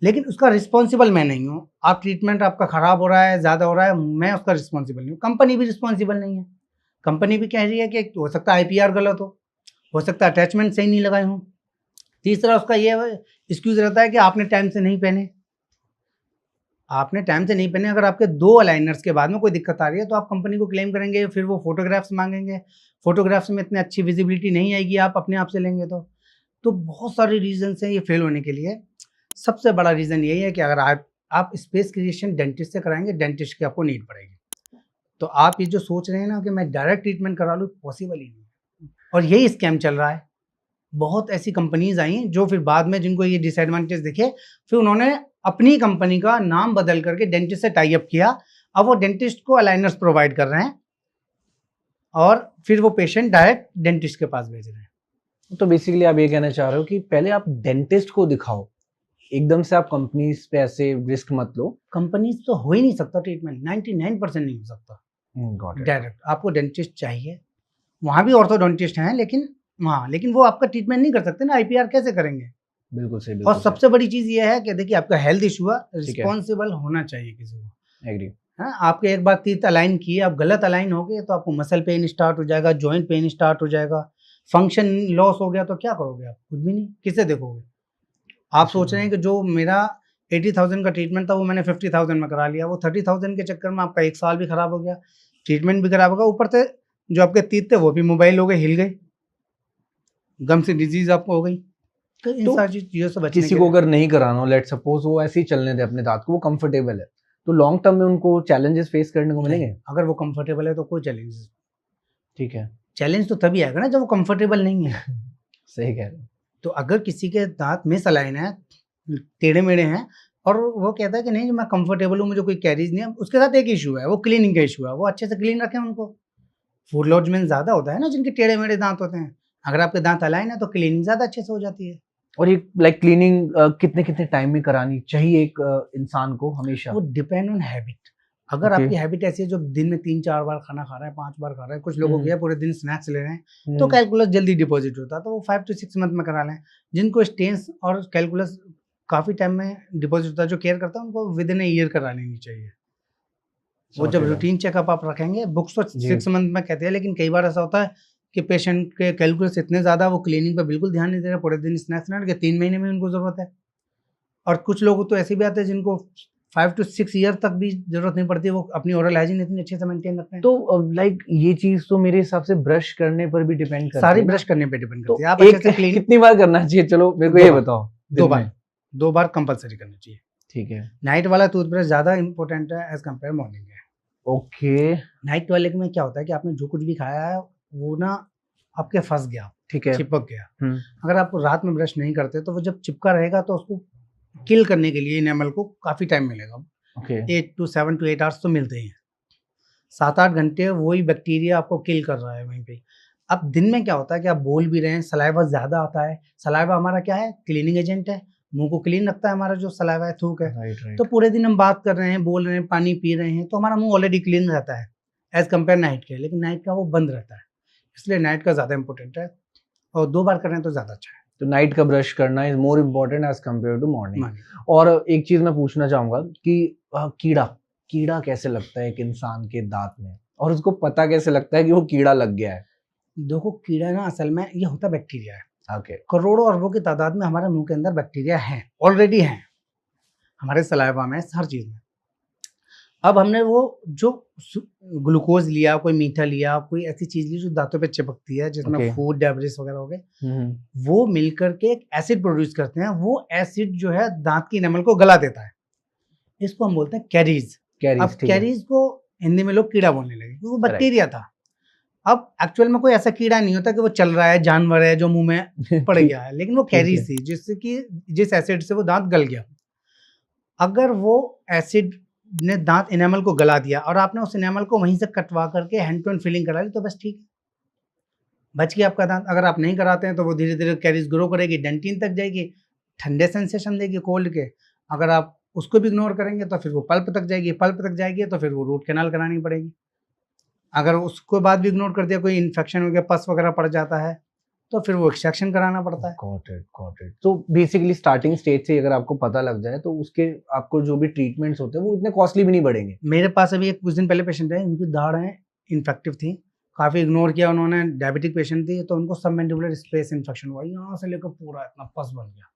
लेकिन उसका रिस्पॉन्सिबल मैं नहीं हूँ। आप ट्रीटमेंट आपका खराब हो रहा है, ज़्यादा हो रहा है, मैं उसका रिस्पॉन्सिबल नहीं हूँ, कंपनी भी रिस्पॉन्सिबल नहीं है। कंपनी भी कह रही है कि हो सकता है आईपीआर गलत हो सकता है अटैचमेंट सही नहीं लगाए हों। तीसरा उसका ये एक्सक्यूज रहता है कि आपने टाइम से नहीं पहने। आपने टाइम से नहीं पहने, अगर आपके 2 अलाइनर्स के बाद में कोई दिक्कत आ रही है तो आप कंपनी को क्लेम करेंगे, फिर वो फोटोग्राफ्स मांगेंगे, फोटोग्राफ्स में इतनी अच्छी विजिबिलिटी नहीं आएगी आप अपने आप से लेंगे तो बहुत सारे रीजंस हैं ये फेल होने के लिए। सबसे बड़ा रीज़न यही है कि अगर आप स्पेस क्रिएशन डेंटिस्ट से कराएंगे, डेंटिस्ट की आपको नीड पड़ेगी। तो आप ये जो सोच रहे हैं ना कि मैं डायरेक्ट ट्रीटमेंट करा लूँ, पॉसिबल ही नहीं है, और यही स्कैम चल रहा है। बहुत ऐसी कंपनीज आई हैं जो फिर बाद में जिनको ये डिसएडवांटेज दिखे, फिर उन्होंने अपनी कंपनी का नाम बदल करके डेंटिस्ट से टाई अप किया। अब वो डेंटिस्ट को अलाइनर्स प्रोवाइड कर रहे हैं और फिर वो पेशेंट डायरेक्ट डेंटिस्ट के पास भेज रहे हैं। तो बेसिकली आप ये कहना चाह रहे हो कि पहले आप डेंटिस्ट को दिखाओ, एकदम से आप कंपनीज पे ऐसे रिस्क मत लो। कंपनीज तो हो ही नहीं सकता ट्रीटमेंट, 99% नहीं हो सकता डायरेक्ट। आपको डेंटिस्ट चाहिए, वहाँ भी ऑर्थोडोंटिस्ट हैं, लेकिन वो आपका ट्रीटमेंट नहीं कर सकते ना, आईपीआर कैसे करेंगे? बिल्कुल सही। और सबसे बड़ी चीज ये है कि देखिए, आपका हेल्थ इशू है, रिस्पॉन्सिबल होना चाहिए किसी को। एग्री। हाँ, आपके एक बार टीथ अलाइन किए, आप गलत अलाइन हो गए तो आपको मसल पेन स्टार्ट हो जाएगा, जॉइंट पेन स्टार्ट हो जाएगा, फंक्शन लॉस हो गया तो क्या करोगे आप? कुछ भी नहीं, किसे देखोगे? आप सोच रहे हैं कि जो मेरा 80,000 का ट्रीटमेंट था वो मैंने 50,000 में करा लिया, वो 30,000 के चक्कर में आपका 1 साल भी खराब हो गया, ट्रीटमेंट भी खराब हो गया, ऊपर से जो आपके टीथ थे वो भी मोबाइल हो गए, हिल गए, गम से डिजीज आपको हो गई। तो इन तो सारी चीज़ों से बचने किसी के को लिए अगर नहीं कराना हो, लेट सपोज वो ऐसे ही चलने दे अपने दांत को, वो कंफर्टेबल है, तो लॉन्ग टर्म में उनको चैलेंजेस फेस करने को नहीं, मिलेंगे? अगर वो कंफर्टेबल है तो कोई ठीक है। चैलेंज तो तभी आएगा ना जब वो कंफर्टेबल नहीं है। सही कह रहे हो। तो अगर किसी के दांत मिसअलाइन है, टेढ़े मेढ़े हैं, और वो कहता है कि नहीं मैं कंफर्टेबल हूँ, मुझे कोई कैरीज नहीं है, उसके साथ एक इशू है, वो क्लीनिंग का इशू है, वो अच्छे से क्लीन रखें उनको। फूड लॉजमेंट ज़्यादा होता है ना जिनके टेढ़े मेढ़े दांत होते हैं, अगर आपके दांत अलाइन है तो क्लीनिंग ज़्यादा अच्छे से हो जाती है। और ये लाइक क्लीनिंग कितने कितने टाइम में करानी चाहिए एक इंसान को हमेशा? वो डिपेंड ऑन हैबिट। अगर ओके। आपकी हैबिट ऐसी है जो दिन में 3-4 बार खाना खा रहा है, 5 बार खा रहा है, कुछ लोगों की है पूरे दिन स्नैक्स ले रहे हैं, तो हम्म, कैलकुलस जल्दी डिपॉजिट होता है, तो वो 5 to 6 मंथ में करा लें। जिनको स्टेन्स और कैलकुलस काफ़ी टाइम में डिपॉजिट होता है, जो केयर करता है उनको विद इन ए ईयर करा लेनी चाहिए। वो जब sorted है। रूटीन चेकअप आप रखेंगे, बुक्स तो जी। 6 मंथ में कहते हैं, लेकिन कई बार ऐसा होता है कि पेशेंट के कैलकुलस इतने ज़्यादा, वो क्लीनिंग पे बिल्कुल ध्यान नहीं दे रहे, पूरे दिन स्नैक्स ना के 3 महीने में उनको ज़रूरत है। और कुछ लोग तो ऐसे भी आते हैं जिनको 5 to 6 ईयर तक भी ज़रूरत नहीं पड़ती, वो अपनी ओरल हाइजीन इतनी अच्छे से मेंटेन रखते हैं। तो लाइक ये चीज तो मेरे हिसाब से ब्रश करने पर भी डिपेंड करती सारी है ना? ब्रश करने पे डिपेंड तो करती है। आप अच्छे एक से क्लीन कितनी बार करना चाहिए, चलो मेरे को 2 ये बार, बताओ 2 दिन में? बार, 2 बार कंपल्सरी करनी चाहिए। ठीक है। नाइट वाला टूथब्रश ज़्यादा इंपॉर्टेंट है एज़ कंपेयर मॉर्निंग के। ओके। नाइट वाले में क्या होता है कि आपने जो कुछ भी खाया है, वो ना आपके फँस गया, ठीक है। चिपक गया। हम्म। अगर आप रात में ब्रश नहीं करते तो वो जब चिपका रहेगा तो उसको किल करने के लिए इनेमल को काफ़ी टाइम मिलेगा। ओके। 8 to 7 to 8 आवर्स तो मिलते ही हैं। 7-8 घंटे वही बैक्टीरिया आपको किल कर रहा है वहीं पे। अब दिन में क्या होता है कि आप बोल भी रहे हैं, सलाइवा ज़्यादा आता है। सलाइवा हमारा क्या है? क्लीनिंग एजेंट है। मुँह को क्लीन रखता है हमारा जो सलाइवा है, थूक है। राइट तो राइट। पूरे दिन हम बात कर रहे हैं, बोल रहे हैं, पानी पी रहे हैं, तो हमारा मुँह ऑलरेडी क्लीन रहता है एज़ कंपेयर नाइट के। लेकिन नाइट का वो बंद रहता है, इसलिए नाइट का ज़्यादा इंपॉर्टेंट है, और 2 बार करें तो ज़्यादा अच्छा है। तो नाइट का ब्रश करना is more important as compared to morning. Morning. और एक चीज मैं पूछना चाहूंगा कि कीड़ा कीड़ा कैसे लगता है एक इंसान के दांत में, और उसको पता कैसे लगता है कि वो कीड़ा लग गया है? देखो, कीड़ा ना असल में ये होता बैक्टीरिया है। ओके। करोड़ों अरबों की तादाद में हमारे मुंह के अंदर बैक्टीरिया हैं, ऑलरेडी हैं, हमारे सलाइवा में, हर चीज़ में। अब हमने वो जो ग्लूकोज लिया, कोई मीठा लिया, कोई ऐसी चीज़ ली जो दांतों पे चिपकती है, जिसमें Okay. फूड डेब्रिस वगैरह हो गए, हम्म। वो मिलकर के एक एसिड प्रोड्यूस करते हैं। वो एसिड जो है दांत की एनामल को गला देता है। इसको हम बोलते हैं कैरीज। कैरीज, अब ठीक है। कैरीज को हिंदी में लोग कीड़ा बोलने लगे क्योंकि वो Correct. बैक्टीरिया था। अब एक्चुअल में कोई ऐसा कीड़ा नहीं होता कि वो चल रहा है, जानवर है जो मुंह में पड़ ठीक- गया है, लेकिन वो ठीक है। कैरीज थी जिससे कि जिस एसिड से वो दांत गल गया। अगर वो एसिड ने दांत एनामल को गला दिया और आपने उस एनामल को वहीं से कटवा करके हैंड टू हैंड फिलिंग करा ली, तो बस ठीक है, बच गया आपका दांत। अगर आप नहीं कराते हैं तो वो धीरे धीरे कैरीज ग्रो करेगी, डेंटिन तक जाएगी, ठंडे सेंसेशन देगी कोल्ड के। अगर आप उसको भी इग्नोर करेंगे तो फिर वो पल्प तक जाएगी, पल्प तक जाएगी तो फिर वो रूट कैनाल करानी पड़ेगी। अगर उसको बाद भी इग्नोर कर दिया, कोई इन्फेक्शन हो गया, पस वगैरह पड़ जाता है, तो फिर वो एक्सट्रैक्शन कराना पड़ता है। Got it. तो बेसिकली स्टार्टिंग स्टेज से अगर आपको पता लग जाए तो उसके आपको जो भी ट्रीटमेंट्स होते हैं वो इतने कॉस्टली भी नहीं पड़ेंगे। मेरे पास अभी एक कुछ दिन पहले पेशेंट है, उनकी दाढ़ें इन्फेक्टिव थी, काफ़ी इग्नोर किया उन्होंने, डायबिटिक पेशेंट थी, तो उनको सबमैंडिबुलर स्पेस इन्फेक्शन हुआ, यहाँ से लेकर पूरा इतना पस बन गया।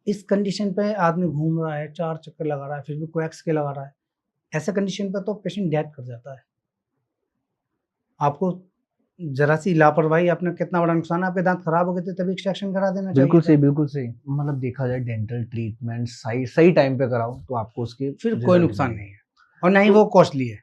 इस कंडीशन पे आदमी घूम रहा है, 4 चक्कर लगा रहा है, फिर भी कोएक्स के लगा रहा है। ऐसे कंडीशन पे तो पेशेंट डेथ कर जाता है। आपको जरा सी लापरवाही, आपने कितना बड़ा नुकसान है, आपके दांत खराब हो गए थे तभी एक्सट्रैक्शन करा देना चाहिए बिल्कुल था। सही, बिल्कुल सही। मतलब देखा जाए डेंटल ट्रीटमेंट सही सही टाइम पे कराओ तो आपको उसके फिर कोई रिजल्ट नुकसान मिलेंगे। नहीं है, और ना ही तो- वो कॉस्टली है।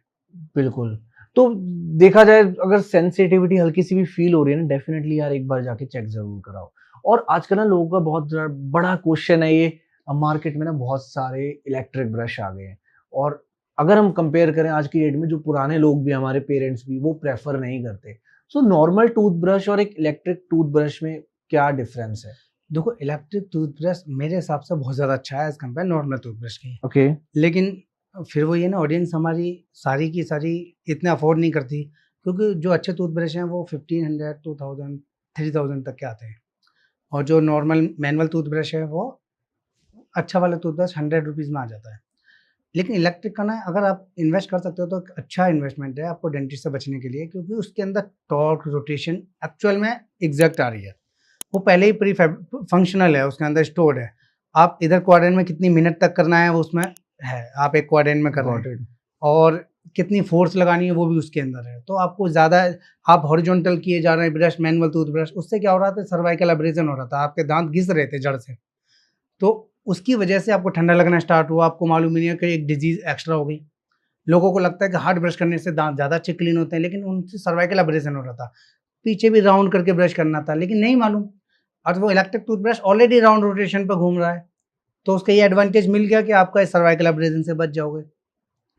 बिल्कुल। तो देखा जाए अगर सेंसिटिविटी हल्की सी भी फील हो रही है ना, डेफिनेटली यार एक बार जाके चेक जरूर कराओ। और आजकल ना लोगों का बहुत बड़ा क्वेश्चन है ये, मार्केट में ना बहुत सारे इलेक्ट्रिक ब्रश आ गए हैं, और अगर हम कंपेयर करें आज की डेट में, जो पुराने लोग भी, हमारे पेरेंट्स भी, वो प्रेफर नहीं करते। सो नॉर्मल टूथब्रश और एक इलेक्ट्रिक टूथब्रश में क्या डिफरेंस है? देखो, इलेक्ट्रिक टूथब्रश मेरे हिसाब से बहुत ज़्यादा अच्छा है एज़ कम्पेयर नॉर्मल टूथब्रश की। ओके। लेकिन फिर वो ये ना, ऑडियंस हमारी सारी की सारी इतना अफोर्ड नहीं करती, क्योंकि जो अच्छे टूथब्रश हैं वो 1500, 2000, 3000 तक के आते हैं, और जो नॉर्मल मैनुअल टूथब्रश है वो अच्छा वाला टूथब्रश 100 रुपीज़ में आ जाता है। लेकिन इलेक्ट्रिक का ना, अगर आप इन्वेस्ट कर सकते हो तो एक अच्छा इन्वेस्टमेंट है आपको डेंटिस्ट से बचने के लिए, क्योंकि उसके अंदर टॉर्क, रोटेशन एक्चुअल में एग्जैक्ट आ रही है। वो पहले ही प्री फंक्शनल है, उसके अंदर स्टोर्ड है। आप इधर क्वाड्रेंट में कितनी मिनट तक करना है वो उसमें है, आप एक क्वाड्रेंट में कर रहे हैं। और कितनी फोर्स लगानी है वो भी उसके अंदर है। तो आपको ज़्यादा आप हॉरिजॉन्टल किए जा रहे हैं ब्रश, मैनुअल टूथब्रश, उससे क्या हो रहा था, सर्वाइकल एब्रेजन हो रहा था, आपके दांत घिस रहे थे जड़ से। तो उसकी वजह से आपको ठंडा लगना स्टार्ट हुआ, आपको मालूम ही नहीं है कि एक डिजीज़ एक्स्ट्रा हो गई। लोगों को लगता है कि हार्ड ब्रश करने से दांत ज़्यादा अच्छे क्लीन होते हैं, लेकिन उनसे सर्वाइकल एब्रेजन हो रहा था। पीछे भी राउंड करके ब्रश करना था, लेकिन नहीं मालूम। और वो electric toothbrush already round rotation पर घूम रहा है, तो उसका ये एडवांटेज मिल गया कि आपका इस सर्वाइकल एब्रेजन से बच जाओगे।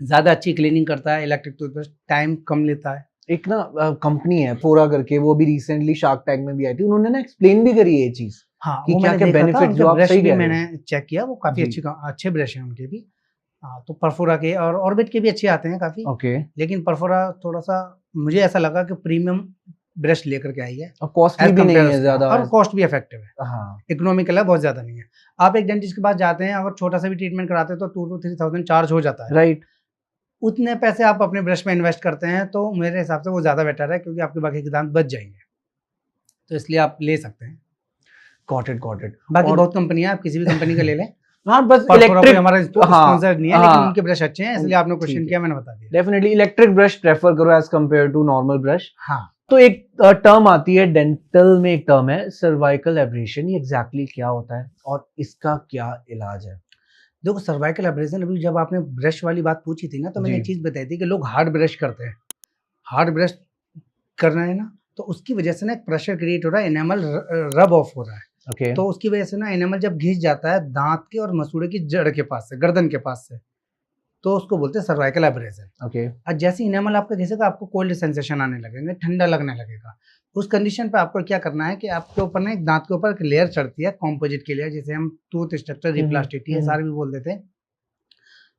ज़्यादा अच्छी क्लीनिंग करता है इलेक्ट्रिक टूथब्रश, टाइम कम लेता है। एक ना कंपनी है फोरा करके, वो भी रिसेंटली शार्क टैंक में भी आई थी, उन्होंने ना एक्सप्लेन भी करी है ये चीज हाँ, कि वो क्या मैंने क्या देखा था, बेनिफिट, उनके जो आप ब्रश सही भी कह रहे हो। मैंने चेक किया, वो काफ़ी जी। अच्छे ब्रश हैं उनके भी। हाँ, तो परफोरा के और ऑर्बिट के भी अच्छे आते हैं काफ़ी, ओके। लेकिन परफोरा थोड़ा-सा मुझे ऐसा लगा कि प्रीमियम ब्रश लेकर के आई है और कॉस्टली एज़ भी नहीं कम्पेयर है उसके, ज्यादा। और कॉस्ट भी इफेक्टिव है। हाँ। इकोनॉमिकल है, बहुत ज़्यादा नहीं है। आप एक डेंटिस्ट के पास जाते हैं, अगर छोटा-सा भी ट्रीटमेंट कराते हैं तो 2 to 3,000 चार्ज हो जाता है। राइट। उतने पैसे आप अपने ब्रश में इन्वेस्ट करते हैं, तो मेरे हिसाब से वो ज़्यादा बेटर है, क्योंकि आपके बाकी के दांत बच जाएँगे। तो इसलिए आप ले सकते हैं। Got it, got it. बाकी और बहुत कंपनियाँ, आप किसी भी कंपनी का ले लें। हाँ, बस परफोरा कोई इलेक्ट्रिक। हमारा हाँ स्पॉन्सर नहीं है, लेकिन हाँ, उनके ब्रश अच्छे हैं, इसलिए आपने क्वेश्चन ठीक किया, है। मैंने बता दिया। डेफिनेटली इलेक्ट्रिक ब्रश प्रेफर करो as compared to normal brush. हाँ, तो एक टर्म आती है डेंटल में, एक टर्म है सर्वाइकल एब्रेशन, ये एग्जैक्टली क्या होता है और इसका क्या इलाज है? देखो सर्वाइकल एब्रेजन, अभी जब आपने ब्रश वाली बात पूछी थी ना, तो मैंने जी। एक चीज़ बताई थी कि लोग हार्ड ब्रश करते हैं। हार्ड ब्रश करना है ना, तो उसकी वजह से ना एक प्रेशर क्रिएट हो रहा है, एनामल रब ऑफ हो रहा है। ओके। तो उसकी वजह से ना एनामल जब घिस जाता है दांत के और मसूड़े की जड़ के पास से, गर्दन के पास से, तो उसको बोलते हैं सर्वाइकल एब्रेजन। ओके। और जैसे इनेमल आपका घिसेगा, आपको कोल्ड सेंसेशन आने लगेंगे, ठंडा लगने लगेगा। उस कंडीशन पे आपको क्या करना है कि आपके ऊपर ना एक दांत के ऊपर एक लेयर चढ़ती है, कॉम्पोजिट की लेयर, जिसे हम टूथ स्ट्रक्चर रिप्लास्टिक TSR भी बोल देते हैं।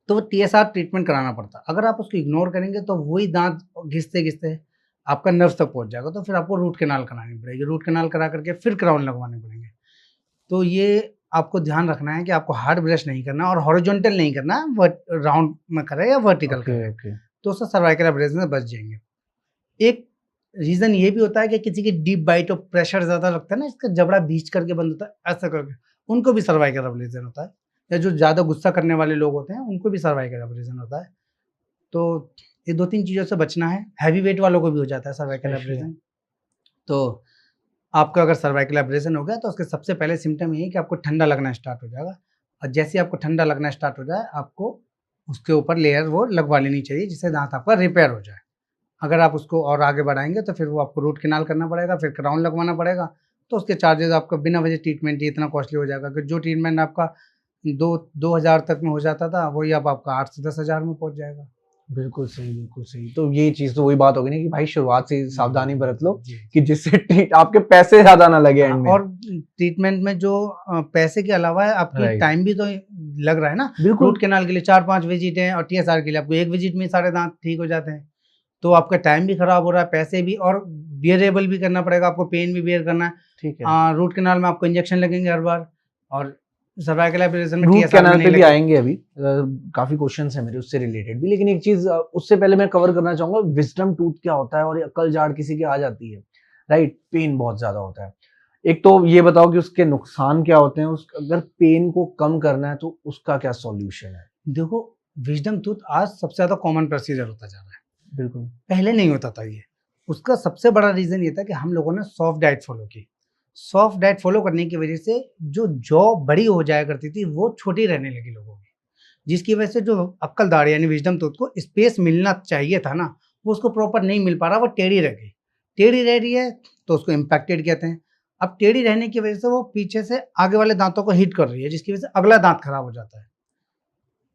तो वो TSR ट्रीटमेंट कराना पड़ता है। अगर आप उसको इग्नोर करेंगे तो वही दांत घिसते घिसते आपका नर्व तक पहुंच जाएगा, तो फिर आपको रूट कैनाल करानी पड़ेगी। रूट कैनाल करा करके फिर क्राउन लगवाने पड़ेंगे। तो ये आपको ध्यान रखना है कि आपको हार्ड ब्रश नहीं करना और हॉरिजॉन्टल नहीं करना, राउंड में करे या वर्टिकल करे, ओके। तो उससे सर्वाइकल एब्रेजन से बच जाएंगे। एक रीज़न ये भी होता है कि किसी की डीप बाइट और प्रेशर ज़्यादा लगता है ना, इसका जबड़ा भींच करके बंद होता है, ऐसा करके, उनको भी सर्वाइकल एब्रेजन होता है। या जो ज़्यादा गुस्सा करने वाले लोग होते हैं, उनको भी सर्वाइकल एब्रेजन होता है। तो ये 2-3 चीज़ों से बचना है। हैवी वेट वालों को भी हो जाता है सर्वाइकल एब्रेजन। तो आपका अगर सर्वाइकल एब्रेजन हो गया, तो उसके सबसे पहले सिम्पटम ये है कि आपको ठंडा लगना स्टार्ट हो जाएगा, और जैसे ही आपको ठंडा लगना स्टार्ट हो जाए, आपको उसके ऊपर लेयर वो लगवा लेनी चाहिए, जिससे दांत आपका रिपेयर हो जाए। अगर आप उसको और आगे बढ़ाएंगे तो फिर वो आपको रूट कैनाल करना पड़ेगा, फिर क्राउन लगवाना पड़ेगा, तो उसके चार्जेस आपका बिना वजह ट्रीटमेंट ही इतना कॉस्टली हो जाएगा कि जो ट्रीटमेंट आपका 2,000 तक में हो जाता था, वही अब आपका 8 से 10,000 में पहुंच जाएगा। बिल्कुल सही, बिल्कुल सही। तो ये चीज तो वही बात होगी ना कि भाई शुरुआत से ही सावधानी बरत लो जी। कि जिससे आपके पैसे ज्यादा ना लगे हाँ, एंड में। और ट्रीटमेंट में जो पैसे के अलावा आपकी Right. टाइम भी तो लग रहा है ना। बिल्कुल। रूट कैनाल के लिए 4-5 विजिट हैं, और TSR के लिए आपको 1 विजिट में सारे दांत ठीक हो जाते हैं। तो आपका टाइम भी खराब हो रहा है, पैसे भी, और बियरेबल भी करना पड़ेगा आपको, पेन भी बियर करना है। ठीक है। रूट कैनाल में आपको इंजेक्शन लगेंगे हर बार, और सर्वाइकल एब्रेजन में रूट TSR में कैनाल नहीं पे भी लगेगा। आएंगे अभी। काफी क्वेश्चंस हैं मेरे उससे रिलेटेड भी, लेकिन एक चीज उससे पहले मैं कवर करना चाहूंगा, विजडम टूथ क्या होता है और ये अक्ल जाड़ किसी की आ जाती है, राइट? पेन बहुत ज्यादा होता है। एक तो ये बताओ कि उसके नुकसान क्या होते हैं, अगर पेन को कम करना है तो उसका क्या सॉल्यूशन है? देखो, विजडम टूथ आज सबसे ज़्यादा कॉमन प्रोसीजर होता जा रहा है। बिल्कुल। पहले नहीं होता था ये। उसका सबसे बड़ा रीज़न ये था कि हम लोगों ने सॉफ्ट डाइट फॉलो की। सॉफ्ट डाइट फॉलो करने की वजह से जो जॉ बड़ी हो जाया करती थी, वो छोटी रहने लगी लोगों की। जिसकी वजह से जो अक्ल दाढ़ यानी विजडम टूथ को स्पेस मिलना चाहिए था ना, वो उसको प्रॉपर नहीं मिल पा रहा, वो टेढ़ी रह गई। टेढ़ी रह रही है तो उसको इम्पैक्टेड कहते हैं। अब टेढ़ी रहने की वजह से वो पीछे से आगे वाले दांतों को हिट कर रही है, जिसकी वजह से अगला दांत खराब हो जाता है,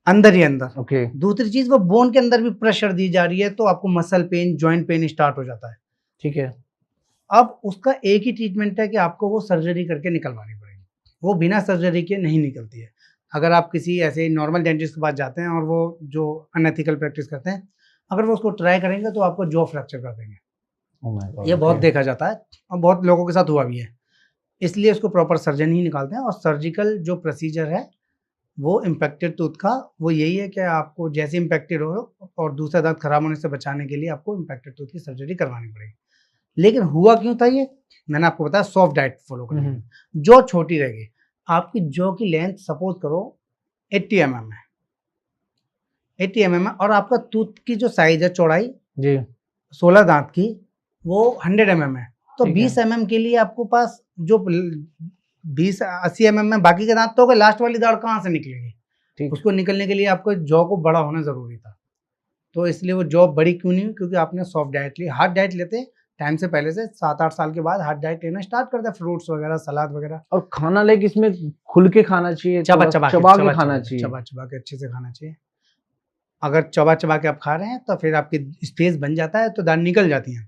अंदर ही अंदर। ओके। दूसरी चीज़, वो बोन के अंदर भी प्रेशर दी जा रही है, तो आपको muscle pain, joint pain start हो जाता है। ठीक है। अब उसका एक ही ट्रीटमेंट है कि आपको वो सर्जरी करके निकलवानी पड़ेगी। वो बिना सर्जरी के नहीं निकलती है। अगर आप किसी ऐसे नॉर्मल डेंटिस्ट के पास जाते हैं और वो जो अनएथिकल प्रैक्टिस करते हैं, अगर वो उसको ट्राई करेंगे तो आपको जॉ फ्रैक्चर कर देंगे। Oh my God, ये बहुत okay. देखा जाता है और बहुत लोगों के साथ हुआ भी है। इसलिए उसको प्रॉपर सर्जन ही निकालते हैं, और सर्जिकल जो प्रोसीजर है वो इम्पैक्टेड टूथ का वो यही है कि आपको जैसे इम्पैक्टेड हो और दूसरा दांत खराब होने से बचाने के लिए आपको इम्पैक्टेड टूथ की सर्जरी करवानी पड़ेगी। लेकिन हुआ क्यों था ये? मैंने आपको बताया, सॉफ्ट डाइट फॉलो करनी। जॉ छोटी रहेगी। आपकी जॉ की लेंथ सपोज करो 80 mm है, 80 mm है, और आपका टूथ की जो साइज है चौड़ाई जी 16 दांत की वो 100 mm है। तो ठीक है। 20 mm के लिए आपको पास जो 20-80 mm में बाकी के दांत तो हो गए, लास्ट वाली दाढ़ कहाँ से निकलेगी? ठीक। उसको निकलने के लिए आपको जॉ को बड़ा होना जरूरी था, तो इसलिए वो जॉ बड़ी क्यों नहीं हुई? क्योंकि आपने सॉफ्ट डाइट ली। हार्ड डाइट लेते टाइम से पहले से 7-8 साल के बाद हार्ड डाइट लेना स्टार्ट करते, फ्रूट्स वगैरह, सलाद वगैरह, और खाना लाइक इसमें खुल के खाना चाहिए, चबा थोड़ा चबा चबा के खाना चाहिए। चबा के अच्छे से खाना चाहिए। अगर चबा चबा के आप खा रहे हैं तो फिर आपकी स्पेस बन जाता है तो दाढ़ निकल जाती है,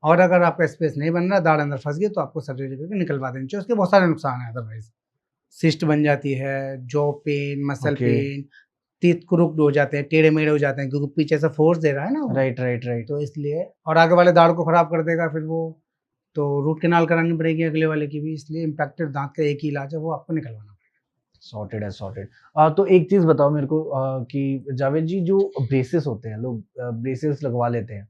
और अगर आपका स्पेस नहीं बन रहा, दाढ़ अंदर फंस गई, तो आपको सर्जरी करके निकलवा देनी चाहिए। उसके बहुत सारे नुकसान हैं अदरवाइज। सिस्ट बन जाती है, jaw pain, muscle Okay. Pain, teeth crooked हो जाते हैं, टेढ़े मेढ़े हो जाते हैं, क्योंकि पीछे से फोर्स दे रहा है ना वो। Right right right. तो इसलिए, और आगे वाले दाढ़ को खराब कर देगा फिर वो, तो रूट कैनाल करानी पड़ेगी अगले वाले की भी। इसलिए इम्पैक्टेड दांत का एक ही इलाज है, वो आपको निकलवाना पड़ेगा। सॉर्टेड है सॉर्टेड। तो एक चीज बताओ मेरे को कि जावेद जी, जो ब्रेसेस होते हैं, लोग ब्रेसेस लगवा लेते हैं,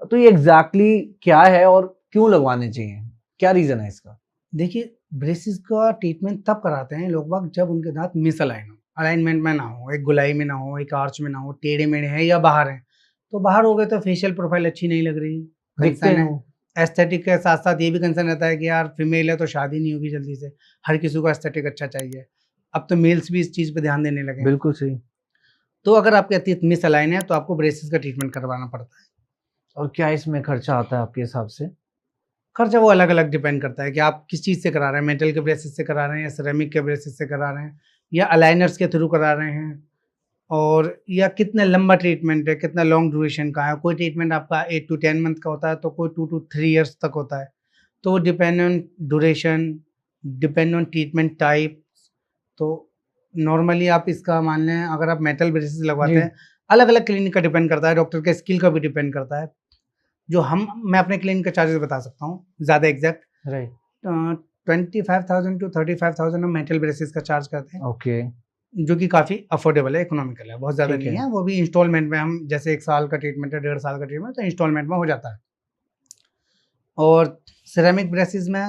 तो ये एग्जैक्टली क्या है और क्यों लगवाने चाहिए, क्या रीजन है इसका? देखिए, ब्रेसिस का ट्रीटमेंट तब कराते हैं लोग बाग जब उनके दांत मिस अलाइन हो, अलाइनमेंट में ना हो, एक गोलाई में ना हो, एक आर्च में ना हो, टेढ़े मेढ़े हैं या बाहर हैं। तो बाहर हो गए तो फेशियल प्रोफाइल अच्छी नहीं लग रही, दिखते कंसर्न हैं है। वो। एस्थेटिक के साथ साथ ये भी कंसर्न रहता है कि यार फीमेल है तो शादी नहीं होगी जल्दी से, हर किसी को एस्थेटिक अच्छा चाहिए। अब तो मेल्स भी इस चीज़ पे ध्यान देने लगे हैं। बिल्कुल सही। तो अगर आपके दांत मिस अलाइन है तो आपको ब्रेसिस का ट्रीटमेंट करवाना पड़ता है। और क्या इसमें खर्चा आता है आपके हिसाब से? खर्चा वो अलग अलग डिपेंड करता है कि आप किस चीज़ से करा रहे हैं, मेटल के ब्रेसिस से करा रहे हैं या सिरेमिक के ब्रेसिस से करा रहे हैं या अलाइनर्स के थ्रू करा रहे हैं, और या कितना लंबा ट्रीटमेंट है, कितना लॉन्ग ड्यूरेशन का है। कोई ट्रीटमेंट आपका 8 to 10 मंथ का होता है, तो कोई 2 to 3 ईयर्स तक होता है। तो depend on duration, depend on treatment type. तो नॉर्मली आप इसका मान लें, अगर आप मेटल ब्रेसिस लगवाते जी। हैं, अलग अलग क्लिनिक का डिपेंड करता है, डॉक्टर के स्किल का भी डिपेंड करता है। जो मैं अपने क्लिनिक का चार्जेस बता सकता हूँ ज़्यादा एग्जैक्ट। राइट। 25,000 to 35,000 हम मेटल ब्रेसिस का चार्ज करते हैं, ओके। जो कि काफ़ी अफोर्डेबल है, इकोनॉमिकल है, बहुत ज़्यादा ठीक नहीं है। है। वो भी इंस्टॉलमेंट में, हम जैसे 1 साल का ट्रीटमेंट है, 1.5 साल का ट्रीटमेंट, तो इंस्टॉलमेंट में हो जाता है। और सिरेमिक ब्रेसिस में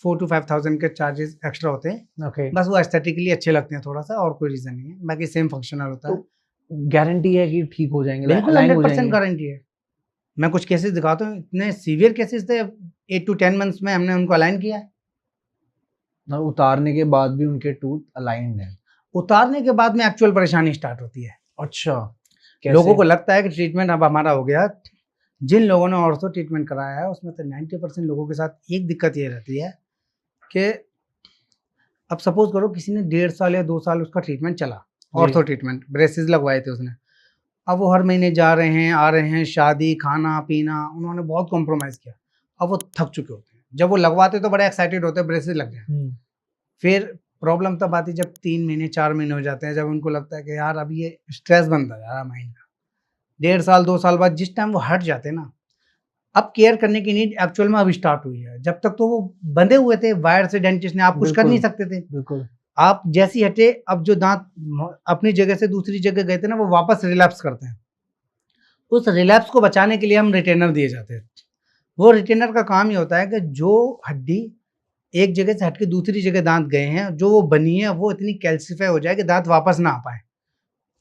4 to 5,000 के चार्जेस एक्स्ट्रा होते हैं। ओके। बस वो एस्थेटिकली अच्छे लगते हैं थोड़ा सा, और कोई रीज़न नहीं है, बाकी सेम फंक्शनल होता है। तो गारंटी है कि ठीक हो जाएंगे, बिल्कुल अलाइन हो 100% जाएंगे? गारंटी है। मैं कुछ केसेस दिखाता हूँ, इतने सीवियर केसेस थे, 8 to 10 मंथ्स में हमने उनको अलाइन किया है। और उतारने के बाद भी उनके टूथ अलाइंड है? उतारने के बाद में एक्चुअल परेशानी स्टार्ट होती है। अच्छा, लोगों कैसे? को लगता है कि ट्रीटमेंट अब हमारा हो गया। जिन लोगों ने ऑर्थो ट्रीटमेंट कराया है उसमें तो 90% लोगों के साथ एक दिक्कत ये रहती है कि अब सपोज करो किसी ने 1.5 साल या 2 साल उसका ट्रीटमेंट चला, जी। ऑर्थो ट्रीटमेंट, ब्रेसेस लगवाए थे उसने। अब वो हर महीने जा रहे हैं, आ रहे हैं, शादी, खाना पीना, उन्होंने बहुत कॉम्प्रोमाइज़ किया। अब वो थक चुके होते हैं। जब वो लगवाते तो बड़े एक्साइटेड होते हैं, ब्रेसेस लग गए। फिर प्रॉब्लम तब आती है जब 3 महीने 4 महीने हो जाते हैं, जब उनको लगता है कि यार अब ये स्ट्रेस बनता जा रहा है माइंड का। 1.5 साल 2 साल बाद जिस टाइम वो हट जाते हैं ना, अब केयर करने की नीड एक्चुअल में अब स्टार्ट हुई है। जब तक तो वो बंधे हुए थे वायर से डेंटिस्ट ने, आप कुछ कर नहीं सकते थे। बिल्कुल। आप जैसी हटे, अब जो दांत अपनी जगह से दूसरी जगह गए थे ना, वो वापस रिलैप्स करते हैं। उस रिलैप्स को बचाने के लिए हम रिटेनर दिए जाते हैं। वो रिटेनर का काम ये होता है कि जो हड्डी एक जगह से हट के दूसरी जगह दांत गए हैं, जो वो बनी है, वो इतनी कैल्सिफाई हो जाए कि दांत वापस ना आ पाए।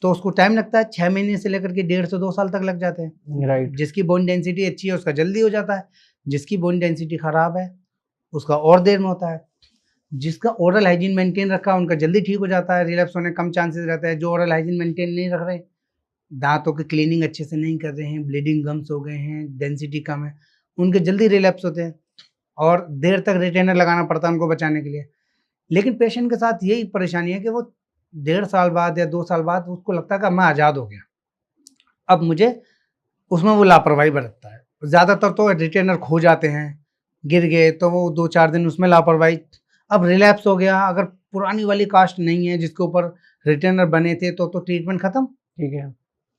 तो उसको टाइम लगता है, 6 महीने से लेकर के 1.5 से 2 साल तक लग जाते हैं। राइट। जिसकी बोन डेंसिटी अच्छी है उसका जल्दी हो जाता है, जिसकी बोन डेंसिटी खराब है उसका और देर में होता है। जिसका ओरल हाइजीन मेंटेन रखा है उनका जल्दी ठीक हो जाता है, रिलैप्स होने कम चांसेस रहता है। जो ओरल हाइजीन मेंटेन नहीं रख रहे, दांतों की क्लीनिंग अच्छे से नहीं कर रहे हैं, ब्लीडिंग गम्स हो गए हैं, डेंसिटी कम है, उनके जल्दी रिलैप्स होते हैं और देर तक रिटेनर लगाना पड़ता है उनको बचाने के लिए। लेकिन पेशेंट के साथ यही परेशानी है कि वो 1.5 साल बाद या 2 साल बाद उसको लगता है कि अब मैं आज़ाद हो गया, अब मुझे, उसमें वो लापरवाही बरतता है। ज़्यादातर तो रिटेनर खो जाते हैं, गिर गए तो वो 2-4 दिन उसमें लापरवाही, अब रिलैप्स हो गया। अगर पुरानी वाली कास्ट नहीं है जिसके ऊपर रिटेनर बने थे तो ट्रीटमेंट खत्म। ठीक है।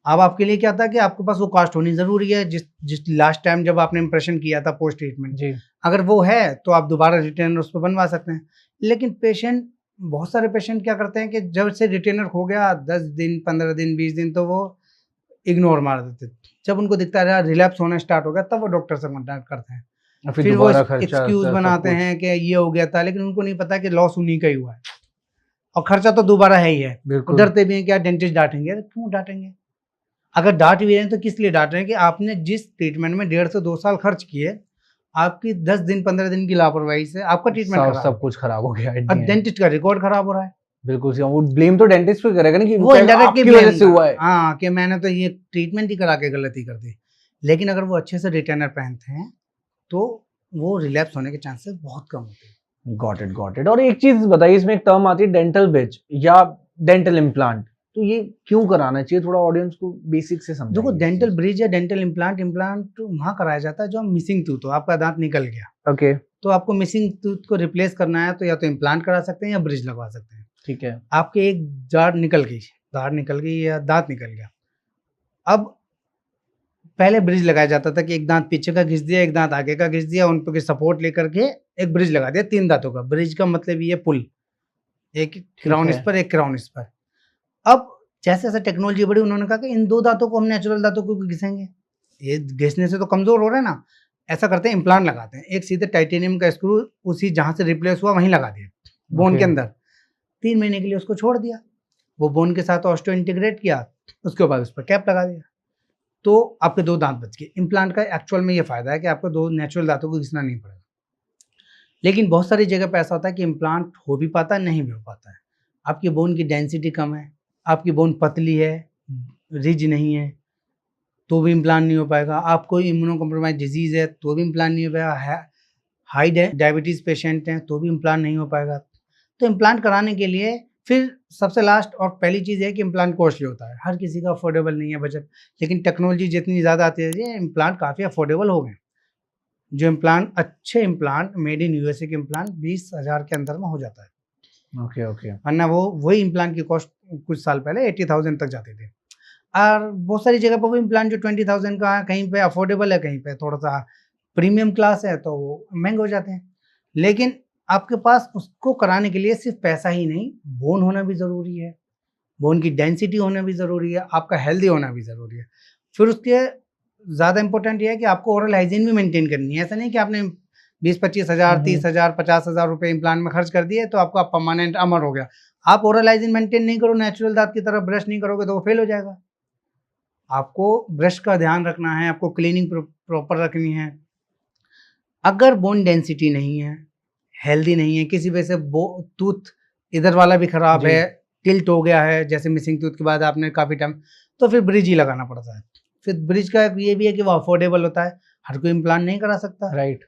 अब आपके लिए क्या था कि आपके पास वो कास्ट होनी ज़रूरी है, जिस लास्ट टाइम जब आपने इंप्रेशन किया था पोस्ट ट्रीटमेंट, जी। अगर वो है तो आप दोबारा रिटेनर उस पर बनवा सकते हैं। लेकिन पेशेंट, बहुत सारे पेशेंट क्या करते हैं कि जब से रिटेनर हो गया 10 दिन 15 दिन 20 दिन तो वो इग्नोर मार देते। जब उनको दिखता है रिलैप्स होना स्टार्ट हो गया तब वो डॉक्टर से कॉन्टैक्ट करते हैं। और फिर वो दोबारा खर्चा एक्सक्यूज सब बनाते कुछ। हैं कि ये हो गया था, लेकिन उनको नहीं पता कि लॉस उन्हीं का ही हुआ है और खर्चा तो दोबारा है ही है। वो बिल्कुल। डरते भी हैं कि यार डेंटिस्ट डांटेंगे। अरे क्यों डांटेंगे? अगर डांट भी रहे हैं तो किस लिए डांट रहे हैं कि आपने जिस ट्रीटमेंट में 1.5 से 2 साल खर्च किए, आपकी 10 दिन 15 दिन की लापरवाही से आपका ट्रीटमेंट सब खराब सब कुछ खराब हो गया और डेंटिस्ट का रिकॉर्ड खराब हो रहा है। बिल्कुल सही। वो ब्लेम तो डेंटिस्ट पे करेगा ना कि वो क्या इनडायरेक्टली आपकी वजह से हुआ है। हाँ, कि मैंने तो ये ट्रीटमेंट ही करा के गलती कर दी। लेकिन अगर वो अच्छे से रिटेनर पहनते हैं तो वो रिलैप्स होने के चांसेस बहुत कम होते हैं। Got it. और एक चीज बताइए, इसमें एक टर्म आती है डेंटल ब्रिज या डेंटल इम्प्लांट, तो ये क्यों कराना चाहिए? थोड़ा ऑडियंस को बेसिक से समझाइए। देखो, डेंटल ब्रिज या डेंटल इम्प्लांट वहाँ कराया जाता है जो मिसिंग टूथ हो, आपका दांत निकल गया। ओके, तो आपको मिसिंग टूथ को रिप्लेस करना है तो या तो इम्प्लांट करा सकते हैं या ब्रिज लगवा सकते हैं। ठीक है। आपके एक दाढ़ निकल गई या दांत निकल गया। अब पहले ब्रिज लगाया जाता था कि एक दांत पीछे का घिस दिया, एक दांत आगे का घिस दिया, उन पे सपोर्ट लेकर के एक ब्रिज लगा दिया 3 दांतों का। ब्रिज का मतलब ये पुल, एक क्राउन इस पर, एक क्राउन इस पर। अब जैसे जैसे टेक्नोलॉजी बढ़ी, उन्होंने कहा कि इन 2 दांतों को हम नेचुरल दांतों को घिसेंगे, ये घिसने से तो कमजोर हो रहे हैं ना। ऐसा करते हैं, इम्प्लांट लगाते हैं, एक सीधे टाइटेनियम का स्क्रू उसी जहां से रिप्लेस हुआ वहीं लगा दिया बोन के अंदर। 3 महीने के लिए उसको छोड़ दिया, वो बोन के साथ ऑस्टो इंटीग्रेट किया, उसके बाद उस पर कैप लगा दिया, तो आपके 2 दांत बच गए। इम्प्लांट का एक्चुअल में ये फायदा है कि आपको 2 नेचुरल दांतों को घिसना नहीं पड़ेगा। लेकिन बहुत सारी जगह पे ऐसा होता है कि इम्प्लांट हो भी पाता है, नहीं भी हो पाता है। आपकी बोन की डेंसिटी कम है, आपकी बोन पतली है, रिज नहीं है, तो भी इम्प्लांट नहीं हो पाएगा। आपको इम्यूनो कॉम्प्रोमाइज डिजीज है तो भी इम्प्लांट नहीं हो पाएगा। हाई डायबिटीज पेशेंट हैं तो भी इम्प्लांट नहीं हो पाएगा। तो इम्प्लांट कराने के लिए फिर सबसे लास्ट और पहली चीज़ है कि इम्प्लांट कॉस्टली होता है, हर किसी का अफोर्डेबल नहीं है बजट। लेकिन टेक्नोलॉजी जितनी ज़्यादा आती है, इम्प्लांट काफ़ी अफोर्डेबल हो गए। जो इम्प्लांट, अच्छे इम्प्लांट मेड इन यूएसए के इम्प्लांट 20,000 के अंदर में हो जाता है। ओके। वरना वही इम्प्लांट की कॉस्ट कुछ साल पहले 80,000 तक जाती थी। और बहुत सारी जगह पर वो इम्प्लांट जो 20,000 का है, कहीं पे अफोर्डेबल है, कहीं पे थोड़ा सा प्रीमियम क्लास है, तो वो महंगे हो जाते हैं। लेकिन आपके पास उसको कराने के लिए सिर्फ पैसा ही नहीं, बोन होना भी ज़रूरी है, बोन की डेंसिटी होना भी ज़रूरी है, आपका हेल्दी होना भी ज़रूरी है। फिर उसके ज़्यादा इंपॉर्टेंट ये है कि आपको ओरल हाइजीन भी मेंटेन करनी है। ऐसा नहीं कि आपने 20-25 हज़ार, 30 हज़ार, 50 हज़ार रुपये इम्प्लांट में खर्च कर दिए तो आपका परमानेंट अमर हो गया। आप ओरल हाइजीन मेंटेन नहीं करो, नेचुरल दांत की तरह ब्रश नहीं करोगे तो वो फेल हो जाएगा। आपको ब्रश का ध्यान रखना है, आपको क्लीनिंग प्रॉपर रखनी है। अगर बोन डेंसिटी नहीं है, हेल्दी नहीं है, किसी वजह से टूथ इधर वाला भी खराब है, टिल्ट हो गया है, जैसे मिसिंग टूथ के बाद आपने काफ़ी टाइम, तो फिर ब्रिज ही लगाना पड़ता है। फिर ब्रिज का ये भी है कि वो अफोर्डेबल होता है, हर कोई इम्प्लांट नहीं करा सकता। राइट।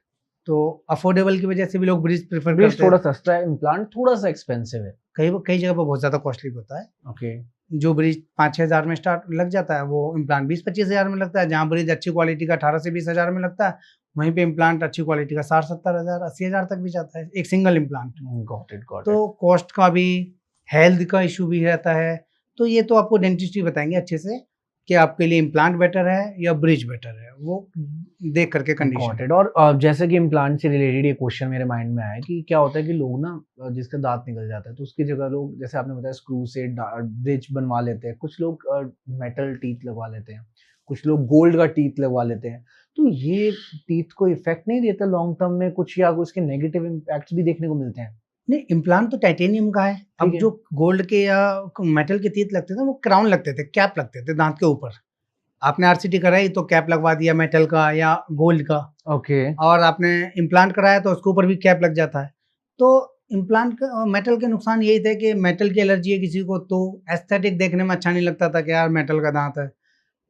तो अफोर्डेबल की वजह से भी लोग ब्रिज प्रेफर ब्रिज करते हैं। थोड़ा सस्ता है, इम्प्लांट थोड़ा सा एक्सपेंसिव है। कई जगह पर बहुत ज़्यादा कॉस्टली भी होता है। ओके। जो ब्रिज 5-6 हज़ार में स्टार्ट लग जाता है, वो इम्प्लांट 20-25 हज़ार में लगता है। जहाँ ब्रिज अच्छी क्वालिटी का 18 से 20 हज़ार में लगता है, वहीं पे इम्प्लांट अच्छी क्वालिटी का 60-70 हज़ार, 80 हज़ार तक भी जाता है एक सिंगल इम्प्लांट। Got it. तो कॉस्ट का भी, हेल्थ का इशू भी रहता है। तो ये तो आपको डेंटिस्ट ही बताएंगे अच्छे से कि आपके लिए इम्प्लांट बेटर है या ब्रिज बेटर है, वो देख करके कंडीशन। Got it. और जैसे कि इम्प्लांट से रिलेटेड ये क्वेश्चन मेरे माइंड में आया कि क्या होता है कि लोग ना जिसका दांत निकल जाता है तो उसकी जगह लोग, जैसे आपने बताया, स्क्रू से ब्रिज बनवा लेते हैं, कुछ लोग मेटल टीथ लगवा लेते हैं, कुछ लोग गोल्ड का टीथ लगवा लेते हैं। तो ये टीथ को इफेक्ट नहीं देता लॉन्ग टर्म में कुछ, या उसके नेगेटिव इम्पैक्ट्स भी देखने को मिलते हैं? नहीं, इम्प्लांट तो टाइटेनियम का है। अब जो गोल्ड के या मेटल के टीथ लगते थे वो क्राउन लगते थे, कैप लगते थे दांत के ऊपर। आपने आरसीटी कराई तो कैप लगवा दिया मेटल का या गोल्ड का। ओके। और आपने इम्प्लांट कराया तो उसके ऊपर भी कैप लग जाता है। तो इम्प्लांट का मेटल के नुकसान यही थे कि मेटल की एलर्जी है किसी को तो एस्थेटिक देखने में अच्छा नहीं लगता था कि यार मेटल का दांत है।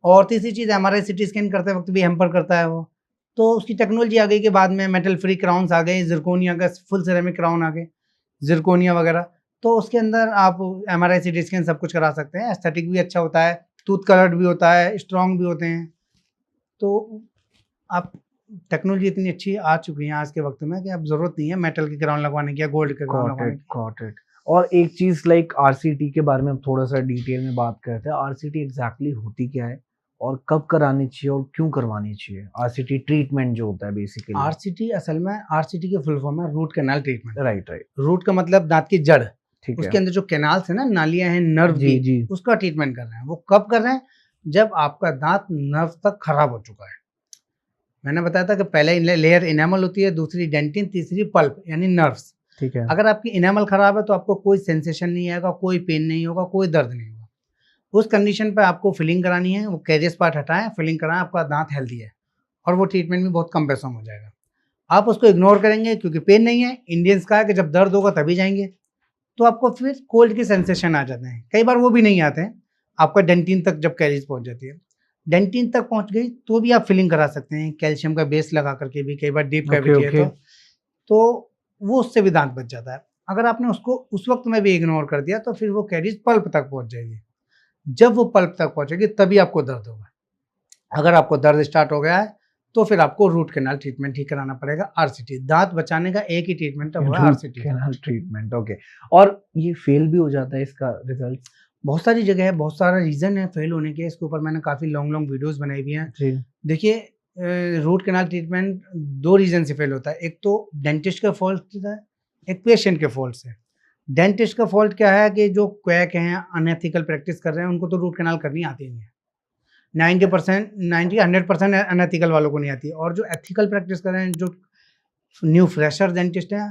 और तीसरी चीज़, एमआरआई सिटी स्कैन करते वक्त भी हैम्पर करता है वो। तो उसकी टेक्नोलॉजी आ गई के बाद में मेटल फ्री क्राउन्स आ गए, जिरकोनिया का फुल सिरेमिक क्राउन आ गए, जिरकोनिया वगैरह। तो उसके अंदर आप एमआरआई सिटी स्कैन सब कुछ करा सकते हैं, एस्थेटिक भी अच्छा होता है, टूथ कलर्ड भी होता है, स्ट्रॉन्ग भी होते हैं। तो आप, टेक्नोलॉजी इतनी अच्छी आ चुकी है आज के वक्त में कि अब जरूरत नहीं है मेटल के क्राउन लगवाने की या गोल्ड के क्राउन लगवाने की। Got it. और एक चीज लाइक आरसीटी के बारे में हम थोड़ा सा डिटेल में बात करते हैं। आरसीटी एग्जैक्टली होती क्या है और कब करानी चाहिए और क्यों करवानी चाहिए? आरसीटी ट्रीटमेंट जो होता है बेसिकली। आरसीटी असल में, आरसीटी की फुल फॉर्म है root canal treatment. Right. Root का मतलब दांत की जड़, ठीक है। उसके अंदर जो कैनाल्स है ना, नालियां हैं नर्व की, उसका ट्रीटमेंट कर रहे हैं। वो कब कर रहे हैं? जब आपका दांत नर्व तक खराब हो चुका है। मैंने बताया था कि पहले लेयर इनेमल होती है, दूसरी डेंटिन, तीसरी पल्प यानी नर्व्स। ठीक है। अगर आपकी इनेमल खराब है तो आपको कोई सेंसेशन नहीं आएगा, कोई पेन नहीं होगा, कोई दर्द नहीं होगा। उस कंडीशन पे आपको फिलिंग करानी है, वो कैरियस पार्ट हटाएं, फिलिंग कराएं, आपका दांत हेल्दी है और वो ट्रीटमेंट भी बहुत कम पैसों में हो जाएगा। आप उसको इग्नोर करेंगे क्योंकि पेन नहीं है। इंडियंस का है कि जब दर्द होगा तभी जाएंगे, तो आपको फिर कोल्ड के सेंसेशन आ जाते हैं। कई बार वो भी नहीं आते हैं, आपका डेंटिन तक जब कैरियस पहुंच जाती है, डेंटिन तक पहुंच गई तो भी आप फिलिंग करा सकते हैं कैल्शियम का बेस लगा करके भी। कई बार डीप कैविटी है तो वो उससे भी दांत बच जाता है। अगर आपने उसको उस वक्त में भी इग्नोर कर दिया तो फिर वो कैरियस पल्प तक पहुंच जाएगी। जब वो पल्प तक पहुंचेगी तभी आपको दर्द होगा। अगर आपको दर्द स्टार्ट हो गया है तो फिर आपको रूट कैनाल ट्रीटमेंट ही कराना पड़ेगा, आरसीटी। दांत बचाने का एक ही ट्रीटमेंट है, वो है आरसीटी कैनाल ट्रीटमेंट। ओके, और ये फेल भी हो जाता है इसका रिजल्ट? बहुत सारी जगह है, बहुत सारा रीजन है फेल होने के। इसके ऊपर मैंने काफी लॉन्ग वीडियोस बनाई हुई हैं। देखिए, रूट कैनाल ट्रीटमेंट 2 रीजन से फेल होता है। एक तो डेंटिस्ट का फॉल्ट है, एक पेशेंट के फॉल्ट से। डेंटिस्ट का फॉल्ट क्या है कि जो क्वैक हैं, अनएथिकल प्रैक्टिस कर रहे हैं, उनको तो रूट कैनाल करनी आती नहीं है। 100% अनएथिकल वालों को नहीं आती। और जो एथिकल प्रैक्टिस कर रहे हैं, जो न्यू फ्रेशर डेंटिस्ट हैं,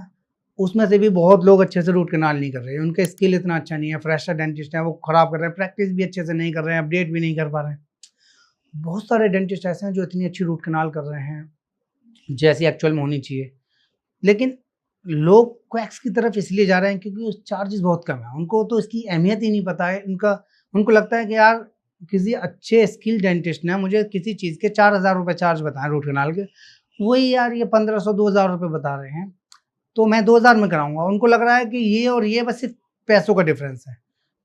उसमें से भी बहुत लोग अच्छे से रूट कैनाल नहीं कर रहे हैं। उनका स्किल इतना अच्छा नहीं है। फ्रेशर डेंटिस्ट हैं, वो खराब कर रहे हैं, प्रैक्टिस भी अच्छे से नहीं कर रहे हैं, अपडेट भी नहीं कर पा रहे हैं। बहुत सारे डेंटिस्ट ऐसे हैं जो इतनी अच्छी रूट कैनाल कर रहे हैं जैसी एक्चुअल में होनी चाहिए, लेकिन लोग क्वैक्स की तरफ इसलिए जा रहे हैं क्योंकि चार्जेस बहुत कम है। उनको तो इसकी अहमियत ही नहीं पता है। उनको लगता है कि यार किसी अच्छे स्किल डेंटिस्ट ने मुझे किसी चीज़ के 4,000 रुपये चार्ज बताएं रूट कैनाल के, वही यार ये 1,500-2,000 रुपये बता रहे हैं, तो मैं 2,000 में कराऊंगा। उनको लग रहा है कि ये और ये बस सिर्फ पैसों का डिफरेंस है।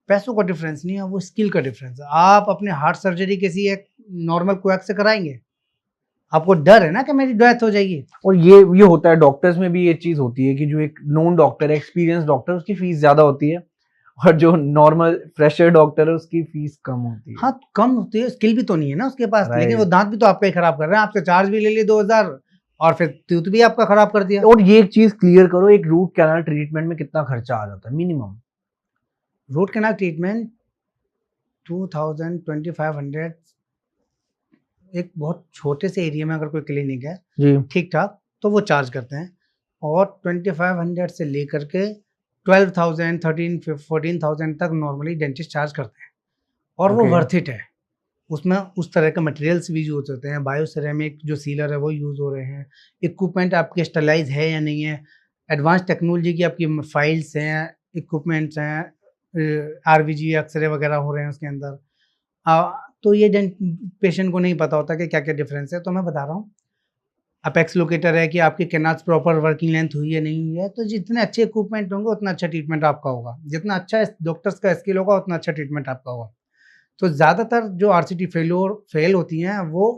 पैसों का डिफरेंस नहीं है, वो स्किल का डिफरेंस है। आप अपने हार्ट सर्जरी किसी एक नॉर्मल क्वैक से कराएंगे, आपको डर है ना कि मेरी डेथ हो जाएगी। और ये होता है डॉक्टर्स में भी, ये चीज होती है कि जो एक नोन डॉक्टर है, एक्सपीरियंस डॉक्टर, उसकी फीस ज्यादा होती है और जो नॉर्मल फ्रेशर डॉक्टर है उसकी फीस कम होती है। हाँ, कम होती है, स्किल भी तो नहीं है ना उसके पास। लेकिन वो दांत भी तो आपका ही खराब कर रहे हैं। आपसे चार्ज भी ले लिए 2,000 और फिर टूथ भी आपका खराब कर दिया। और ये एक चीज क्लियर करो, एक रूट कैनाल ट्रीटमेंट में कितना खर्चा आ जाता है मिनिमम? Root canal treatment 2,000-2,500। एक बहुत छोटे से एरिया में अगर कोई क्लिनिक है ठीक ठाक तो वो चार्ज करते हैं। और 2,500 से लेकर के 12,000, 13,000, 14,000 तक नॉर्मली डेंटिस्ट चार्ज करते हैं। और वो वर्थ इट है। उसमें उस तरह के मटेरियल्स भी यूज होते हैं। बायोसेरेमिक जो सीलर है वो यूज़ हो रहे हैं। इक्विपमेंट आपके स्टरलाइज है या नहीं है, एडवांस टेक्नोलॉजी की आपकी फाइल्स हैं, इक्विपमेंट्स हैं, RVG एक्सरे वगैरह हो रहे हैं उसके अंदर। तो ये पेशेंट को नहीं पता होता कि क्या क्या डिफरेंस है। तो मैं बता रहा हूँ, अपेक्स लोकेटर है कि आपकी कैनाल्स प्रॉपर वर्किंग लेंथ हुई है नहीं हुई है। तो जितने अच्छे इक्विपमेंट होंगे उतना अच्छा ट्रीटमेंट आपका होगा। जितना अच्छा डॉक्टर्स का स्किल होगा उतना अच्छा ट्रीटमेंट आपका होगा। तो ज़्यादातर जो RCT फेल होती हैं वो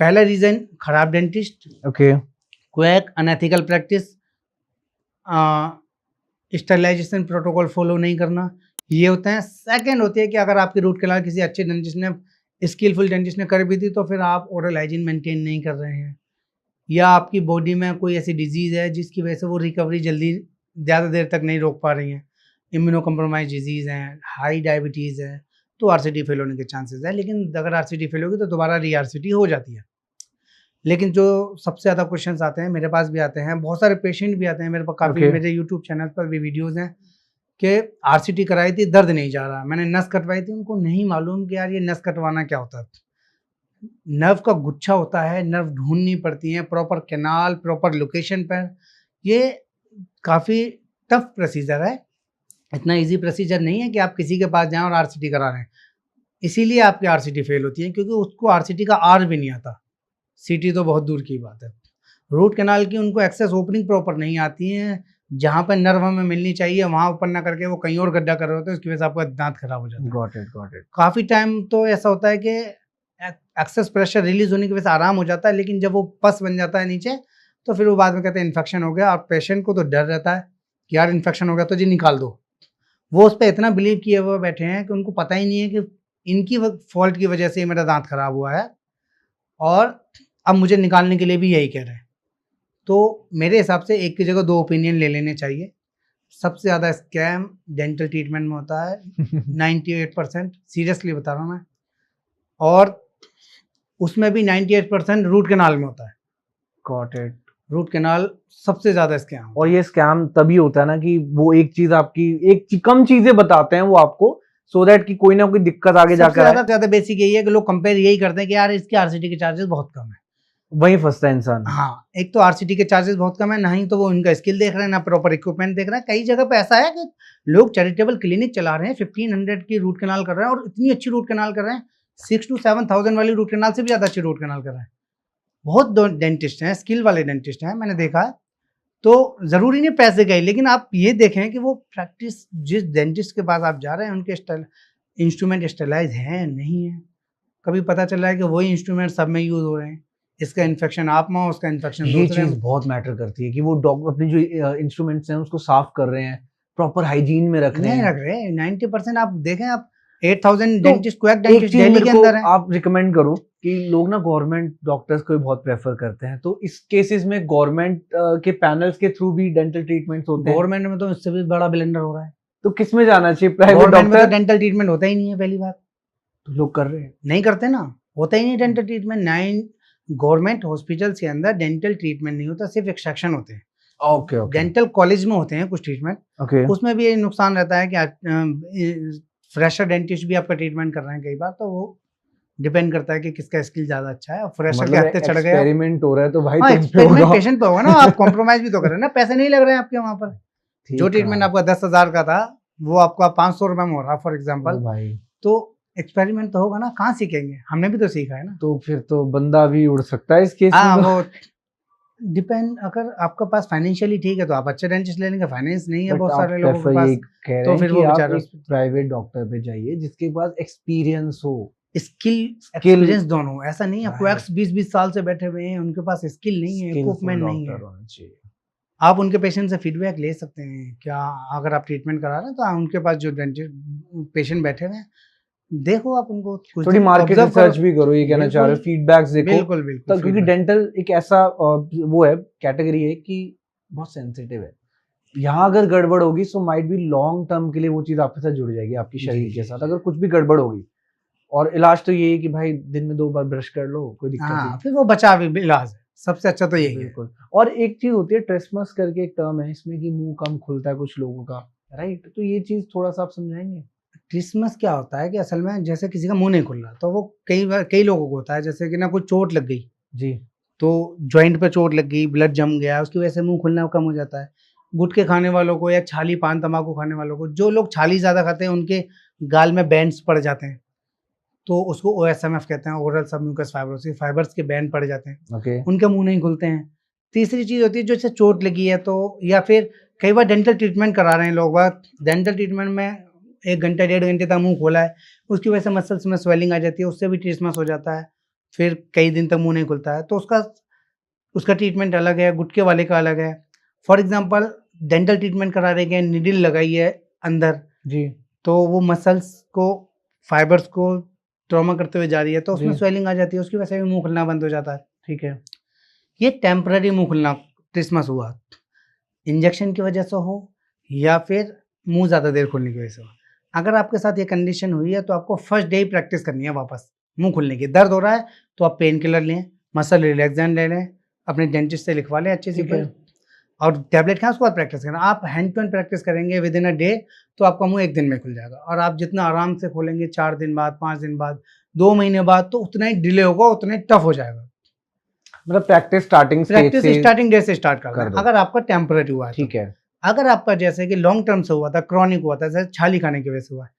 पहला रीज़न खराब dentist, quack, unethical practice, sterilization protocol follow नहीं करना, ये होते हैं। सेकंड होती है कि अगर आपकी रूट कैनाल किसी अच्छे डेंटिस्ट ने, स्किलफुल डेंटिस्ट ने कर भी दी तो फिर आप ओरल हाइजीन मेंटेन नहीं कर रहे हैं, या आपकी बॉडी में कोई ऐसी डिजीज़ है जिसकी वजह से वो रिकवरी जल्दी ज़्यादा देर तक नहीं रोक पा रही हैं। इम्यूनो कम्प्रोमाइज डिजीज़ हैं, हाई डायबिटीज़ है, तो RCT फेल होने के चांसेस है। लेकिन अगर RCT फेल होगी तो दोबारा RCT हो जाती है। लेकिन जो सबसे ज़्यादा क्वेश्चंस आते हैं, मेरे पास भी आते हैं, बहुत सारे पेशेंट भी आते हैं मेरे पास। काफ़ी मेरे यूट्यूब चैनल पर भी वीडियोज़ हैं कि RCT कराई थी, दर्द नहीं जा रहा, मैंने नस कटवाई थी। उनको नहीं मालूम कि यार ये नस कटवाना क्या होता है। नर्व का गुच्छा होता है, नर्व ढूंढनी पड़ती है प्रॉपर कैनाल, प्रॉपर लोकेशन पर। ये काफ़ी टफ प्रोसीजर है, इतना इजी प्रोसीजर नहीं है कि आप किसी के पास जाएं और RCT करा लें। इसीलिए आपकी RCT फेल होती है क्योंकि उसको RCT का R भी नहीं आता, CT तो बहुत दूर की बात है। रूट कैनाल की उनको एक्सेस ओपनिंग प्रॉपर नहीं आती है। जहाँ पर नर्व हमें मिलनी चाहिए वहाँ ओपन ना करके वो कहीं और गड्ढा कर रहे होते हैं, उसकी वजह से आपका दांत खराब हो जाता है। Got it. काफ़ी टाइम तो ऐसा होता है कि एक्सेस प्रेशर रिलीज होने की वजह से आराम हो जाता है, लेकिन जब वो पस बन जाता है नीचे तो फिर वो बाद में कहते हैं इन्फेक्शन हो गया। और पेशेंट को तो डर रहता है कि यार इन्फेक्शन हो गया तो जी निकाल दो। वो उस पर इतना बिलीव किए हुए बैठे हैं कि उनको पता ही नहीं है कि इनकी फॉल्ट की वजह से मेरा दांत खराब हुआ है और अब मुझे निकालने के लिए भी यही कह रहे हैं। तो मेरे हिसाब से एक की जगह 2 ओपिनियन ले लेने चाहिए। सबसे ज़्यादा स्कैम डेंटल ट्रीटमेंट में होता है 98%, सीरियसली बता रहा हूँ मैं। और उसमें भी 98% रूट कैनाल में होता है। Got it. रूट कैनाल सबसे ज़्यादा स्कैम। और ये स्कैम तभी होता है ना कि वो एक चीज़ आपकी, कम चीज़ें बताते हैं वो आपको सो दैट कि कोई ना कोई दिक्कत आगे सबसे जाकर आए। ज्यादा बेसिक यही है कि लोग कंपेयर यही करते हैं कि यार इसके आरसीटी के चार्जेस बहुत कम है। वहीं फंसता है इंसान। हाँ, एक तो आरसीटी के चार्जेस बहुत कम है, ना ही तो वो उनका स्किल देख रहे हैं, ना प्रॉपर इक्विपमेंट देख रहे हैं। कई जगह पे ऐसा है कि लोग चैरिटेबल क्लिनिक चला रहे हैं, 1500 की रूट कैनाल कर रहे हैं और इतनी अच्छी रूट कैनाल कर रहे हैं, 6 to 7,000 वाली रूट कैनाल से भी ज्यादा अच्छी रूट कैनाल कर रहे हैं। बहुत डेंटिस्ट हैं, स्किल वाले डेंटिस्ट हैं, मैंने देखा है। तो जरूरी नहीं पैसे गए, लेकिन आप ये देखें कि वो प्रैक्टिस जिस डेंटिस्ट के पास आप जा रहे हैं उनके इंस्ट्रूमेंट स्टेलाइज हैं नहीं है। कभी पता चल रहा है कि वही इंस्ट्रूमेंट सब में यूज हो रहे हैं, इसका इन्फेक्शन आप में हो, उसका इन्फेक्शन ये दूसरे चीज में। बहुत मैटर करती है कि वो डॉक्टर अपनी जो इंस्ट्रूमेंट्स हैं उसको साफ कर रहे हैं, प्रॉपर हाइजीन में रख रहे नहीं हैं। रख रहे। 90% आप देखें, आप 8,000 तो डेंटिस्ट क्वैक एक डेंटिस्ट चीज दिल्ली मेरे के को अंदर है। आप रिकमेंड करो कि लोग ना गवर्नमेंट डॉक्टर्स को भी बहुत प्रेफर करते हैं, तो इस केसेस में गवर्नमेंट के पैनल्स के थ्रू भी डेंटल ट्रीटमेंट्स होते हैं। गवर्नमेंट में तो इससे भी बड़ा ब्लेंडर हो रहा है। तो किस में जाना चाहिए, प्राइवेट गवर्नमेंट में तो डॉक्टर? डेंटल ट्रीटमेंट होता ही नहीं है, पहली बात। तो लोग कर रहे हैं। नहीं करते ना, होता ही नहीं डेंटल ट्रीटमेंट। 9 गवर्नमेंट हॉस्पिटल्स के अंदर डेंटल ट्रीटमेंट नहीं होता, सिर्फ एक्सेप्शन होते हैं। ओके ओके डेंटल कॉलेज में होते हैं कुछ ट्रीटमेंट, ओके। उसमें भी ये नुकसान रहता है कि फ्रेशर डेंटिस्ट भी आपका ट्रीटमेंट कर रहे हैं कई बार, तो वो डिपेंड करता है कि किसका स्किल ज्यादा अच्छा है। और फ्रेशर के मतलब हत्थे चढ़ गया। एक्सपेरिमेंट हो रहा है तो भाई हाँ, तुम पे एक्सपेरिमेंट होगा। पेशेंट पे होगा ना, आप कॉम्प्रोमाइज भी तो कर रहे हैं ना, पैसे नहीं लग रहे हैं आपके वहां पर। जो ठीक ट्रीटमेंट है। आपका 10,000 का था वो आपका 500 रुपए में हो रहा फॉर ओ एग्जाम्पल, भाई, तो एक्सपेरिमेंट तो होगा ना, कहाँ सीखेंगे? हमने भी तो सीखा है ना। तो फिर तो बंदा भी उड़ सकता है इस केस हाँ, में तो। वो डिपेंड, अगर आपका पास फाइनेंशियली ठीक है तो आप अच्छे डेंटिस्ट ले लेंगे, फाइनेंस नहीं है बट बहुत आप सारे लोगों प्रेफर के ये पास, कह रहे तो हैं फिर कि वो आप बेचारा एक प्राइवेट डॉक्टर पे जाइए जिसके पास एक्सपीरियंस हो। स्किल एक्सपीरियंस दोनों। ऐसा नहीं है Right. क्वैक्स 20-20 साल से बैठे हुए हैं, उनके पास स्किल नहीं है, स्किलफुल इक्विपमेंट नहीं है। डॉक्टर होना चाहिए। आप उनके पेशेंट से फीडबैक ले सकते हैं क्या? अगर आप ट्रीटमेंट करा रहे हैं तो उनके पास जो डेंटिस्ट पेशेंट बैठे हुए हैं, देखो आप उनको कुछ थोड़ी दिन मार्केट ऑब्जर्व रिसर्च करो। भी करो, ये कहना चाह रहे हो, बिल्कुल फीडबैक्स देखो। बिल्कुल बिल्कुल तो क्योंकि feedback। डेंटल एक ऐसा वो है, कैटेगरी है कि बहुत सेंसिटिव है। यहाँ अगर गड़बड़ होगी so might be long term के लिए वो चीज आपके साथ जुड़ जाएगी, आपकी शरीर जी, के जी, साथ जी। अगर कुछ भी गड़बड़ होगी। और इलाज तो ये है कि भाई दिन में 2 बार ब्रश कर लो, कोई दिक्कत हाँ, नहीं। फिर वो बचाव इलाज है, सबसे अच्छा तो यही है। बिल्कुल। और एक चीज होती है ट्रेसमस करके एक टर्म है इसमें कि मुंह कम खुलता है कुछ लोगों का, राइट? तो ये चीज थोड़ा सा आप समझाएंगे? क्रिसमस क्या होता है कि असल में जैसे किसी का मुंह नहीं खुल रहा, तो वो कई बार कई लोगों को होता है, जैसे कि ना कोई चोट लग गई, जी। तो जॉइंट पे चोट लग गई, ब्लड जम गया, उसकी वजह से मुंह खुलना कम हो जाता है। गुटखे खाने वालों को या छाली पान तंबाकू खाने वालों को, जो लोग छाली ज़्यादा खाते हैं उनके गाल में बैंड्स पड़ जाते हैं, तो उसको OSMF कहते हैं, ओरल सबम्यूकस फाइब्रोसिस, फाइबर्स के बैंड पड़ जाते हैं, ओके। उनके मुंह नहीं खुलते हैं। तीसरी चीज़ होती है जो जैसे चोट लगी है तो, या फिर कई बार डेंटल ट्रीटमेंट करा रहे हैं लोग बाग, डेंटल ट्रीटमेंट में 1 घंटा 1.5 घंटे तक मुंह खोला है, उसकी वजह से मसल्स में स्वेलिंग आ जाती है, उससे भी ट्रिसमस हो जाता है, फिर कई दिन तक मुंह नहीं खुलता है, तो उसका ट्रीटमेंट अलग है, गुटके वाले का अलग है। फॉर एग्जांपल डेंटल ट्रीटमेंट करा रहे हैं, निडल लगाई है अंदर, जी तो वो मसल्स को, फाइबर्स को ट्रॉमा करते हुए जा रही है, तो उसमें जी। स्वेलिंग आ जाती है, उसकी वजह से भी मुंह खुलना बंद हो जाता है। ठीक है। ये टेम्पररी मुंह खुलना ट्रिसमस हुआ, इंजेक्शन की वजह से हो या फिर मुंह ज़्यादा देर खोलने की वजह से हो। अगर आपके साथ ये कंडीशन हुई है तो आपको फर्स्ट डे ही प्रैक्टिस करनी है वापस मुंह खुलने की। दर्द हो रहा है तो आप पेन किलर लें, मसल रिलैक्सेंट ले लें, अपने डेंटिस्ट से लिखवा लें अच्छी सी ठीक है। कोई, और टैबलेट खाएं, उसके बाद प्रैक्टिस करना। आप हैंड टू हैंड प्रैक्टिस करेंगे विद इन अ डे, तो आपका मुंह 1 दिन में खुल जाएगा। और आप जितना आराम से खोलेंगे 4 दिन बाद, 5 दिन बाद, 2 महीने बाद, तो उतना ही डिले होगा, उतना ही टफ हो जाएगा। मतलब प्रैक्टिस स्टार्टिंग स्टेज प्रैक्टिस से स्टार्टिंग डे से स्टार्ट कर कर दें दो। अगर आपका टेम्पररी हुआ है तो। ठीक है। अगर आपका जैसे कि लॉन्ग टर्म से हुआ था, क्रॉनिक हुआ था, जैसे छाली खाने की वजह से हुआ है,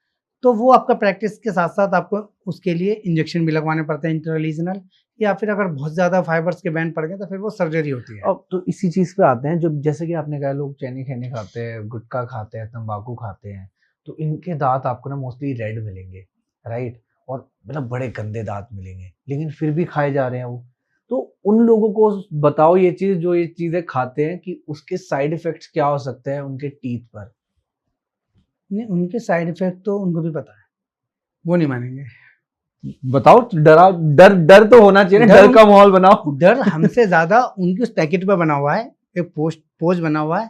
तो वो आपका प्रैक्टिस के साथ साथ आपको उसके लिए इंजेक्शन भी लगवाने पड़ते हैं इंटरलीजनल, या फिर अगर बहुत ज़्यादा फाइबर्स के बैंड पड़ गए तो फिर वो सर्जरी होती है। अब तो इसी चीज पे आते हैं, जो जैसे कि आपने कहा लोग चैनी खैनी खाते हैं, गुटखा खाते हैं, तंबाकू खाते हैं, तो इनके दांत आपको ना मोस्टली रेड मिलेंगे, राइट? और मतलब बड़े गंदे दांत मिलेंगे, लेकिन फिर भी खाए जा रहे हैं वो। तो उन लोगों को बताओ ये चीज, जो ये चीजें खाते हैं, कि उसके साइड इफेक्ट्स क्या हो सकते हैं उनके टीथ पर। नहीं, उनके साइड इफेक्ट तो उनको भी पता है, वो नहीं मानेंगे। बताओ, डरा डर डर तो होना चाहिए ना, डर डर का माहौल बनाओ। डर हमसे ज्यादा उनकी उस पैकेट पे बना हुआ है, एक पोज बना हुआ है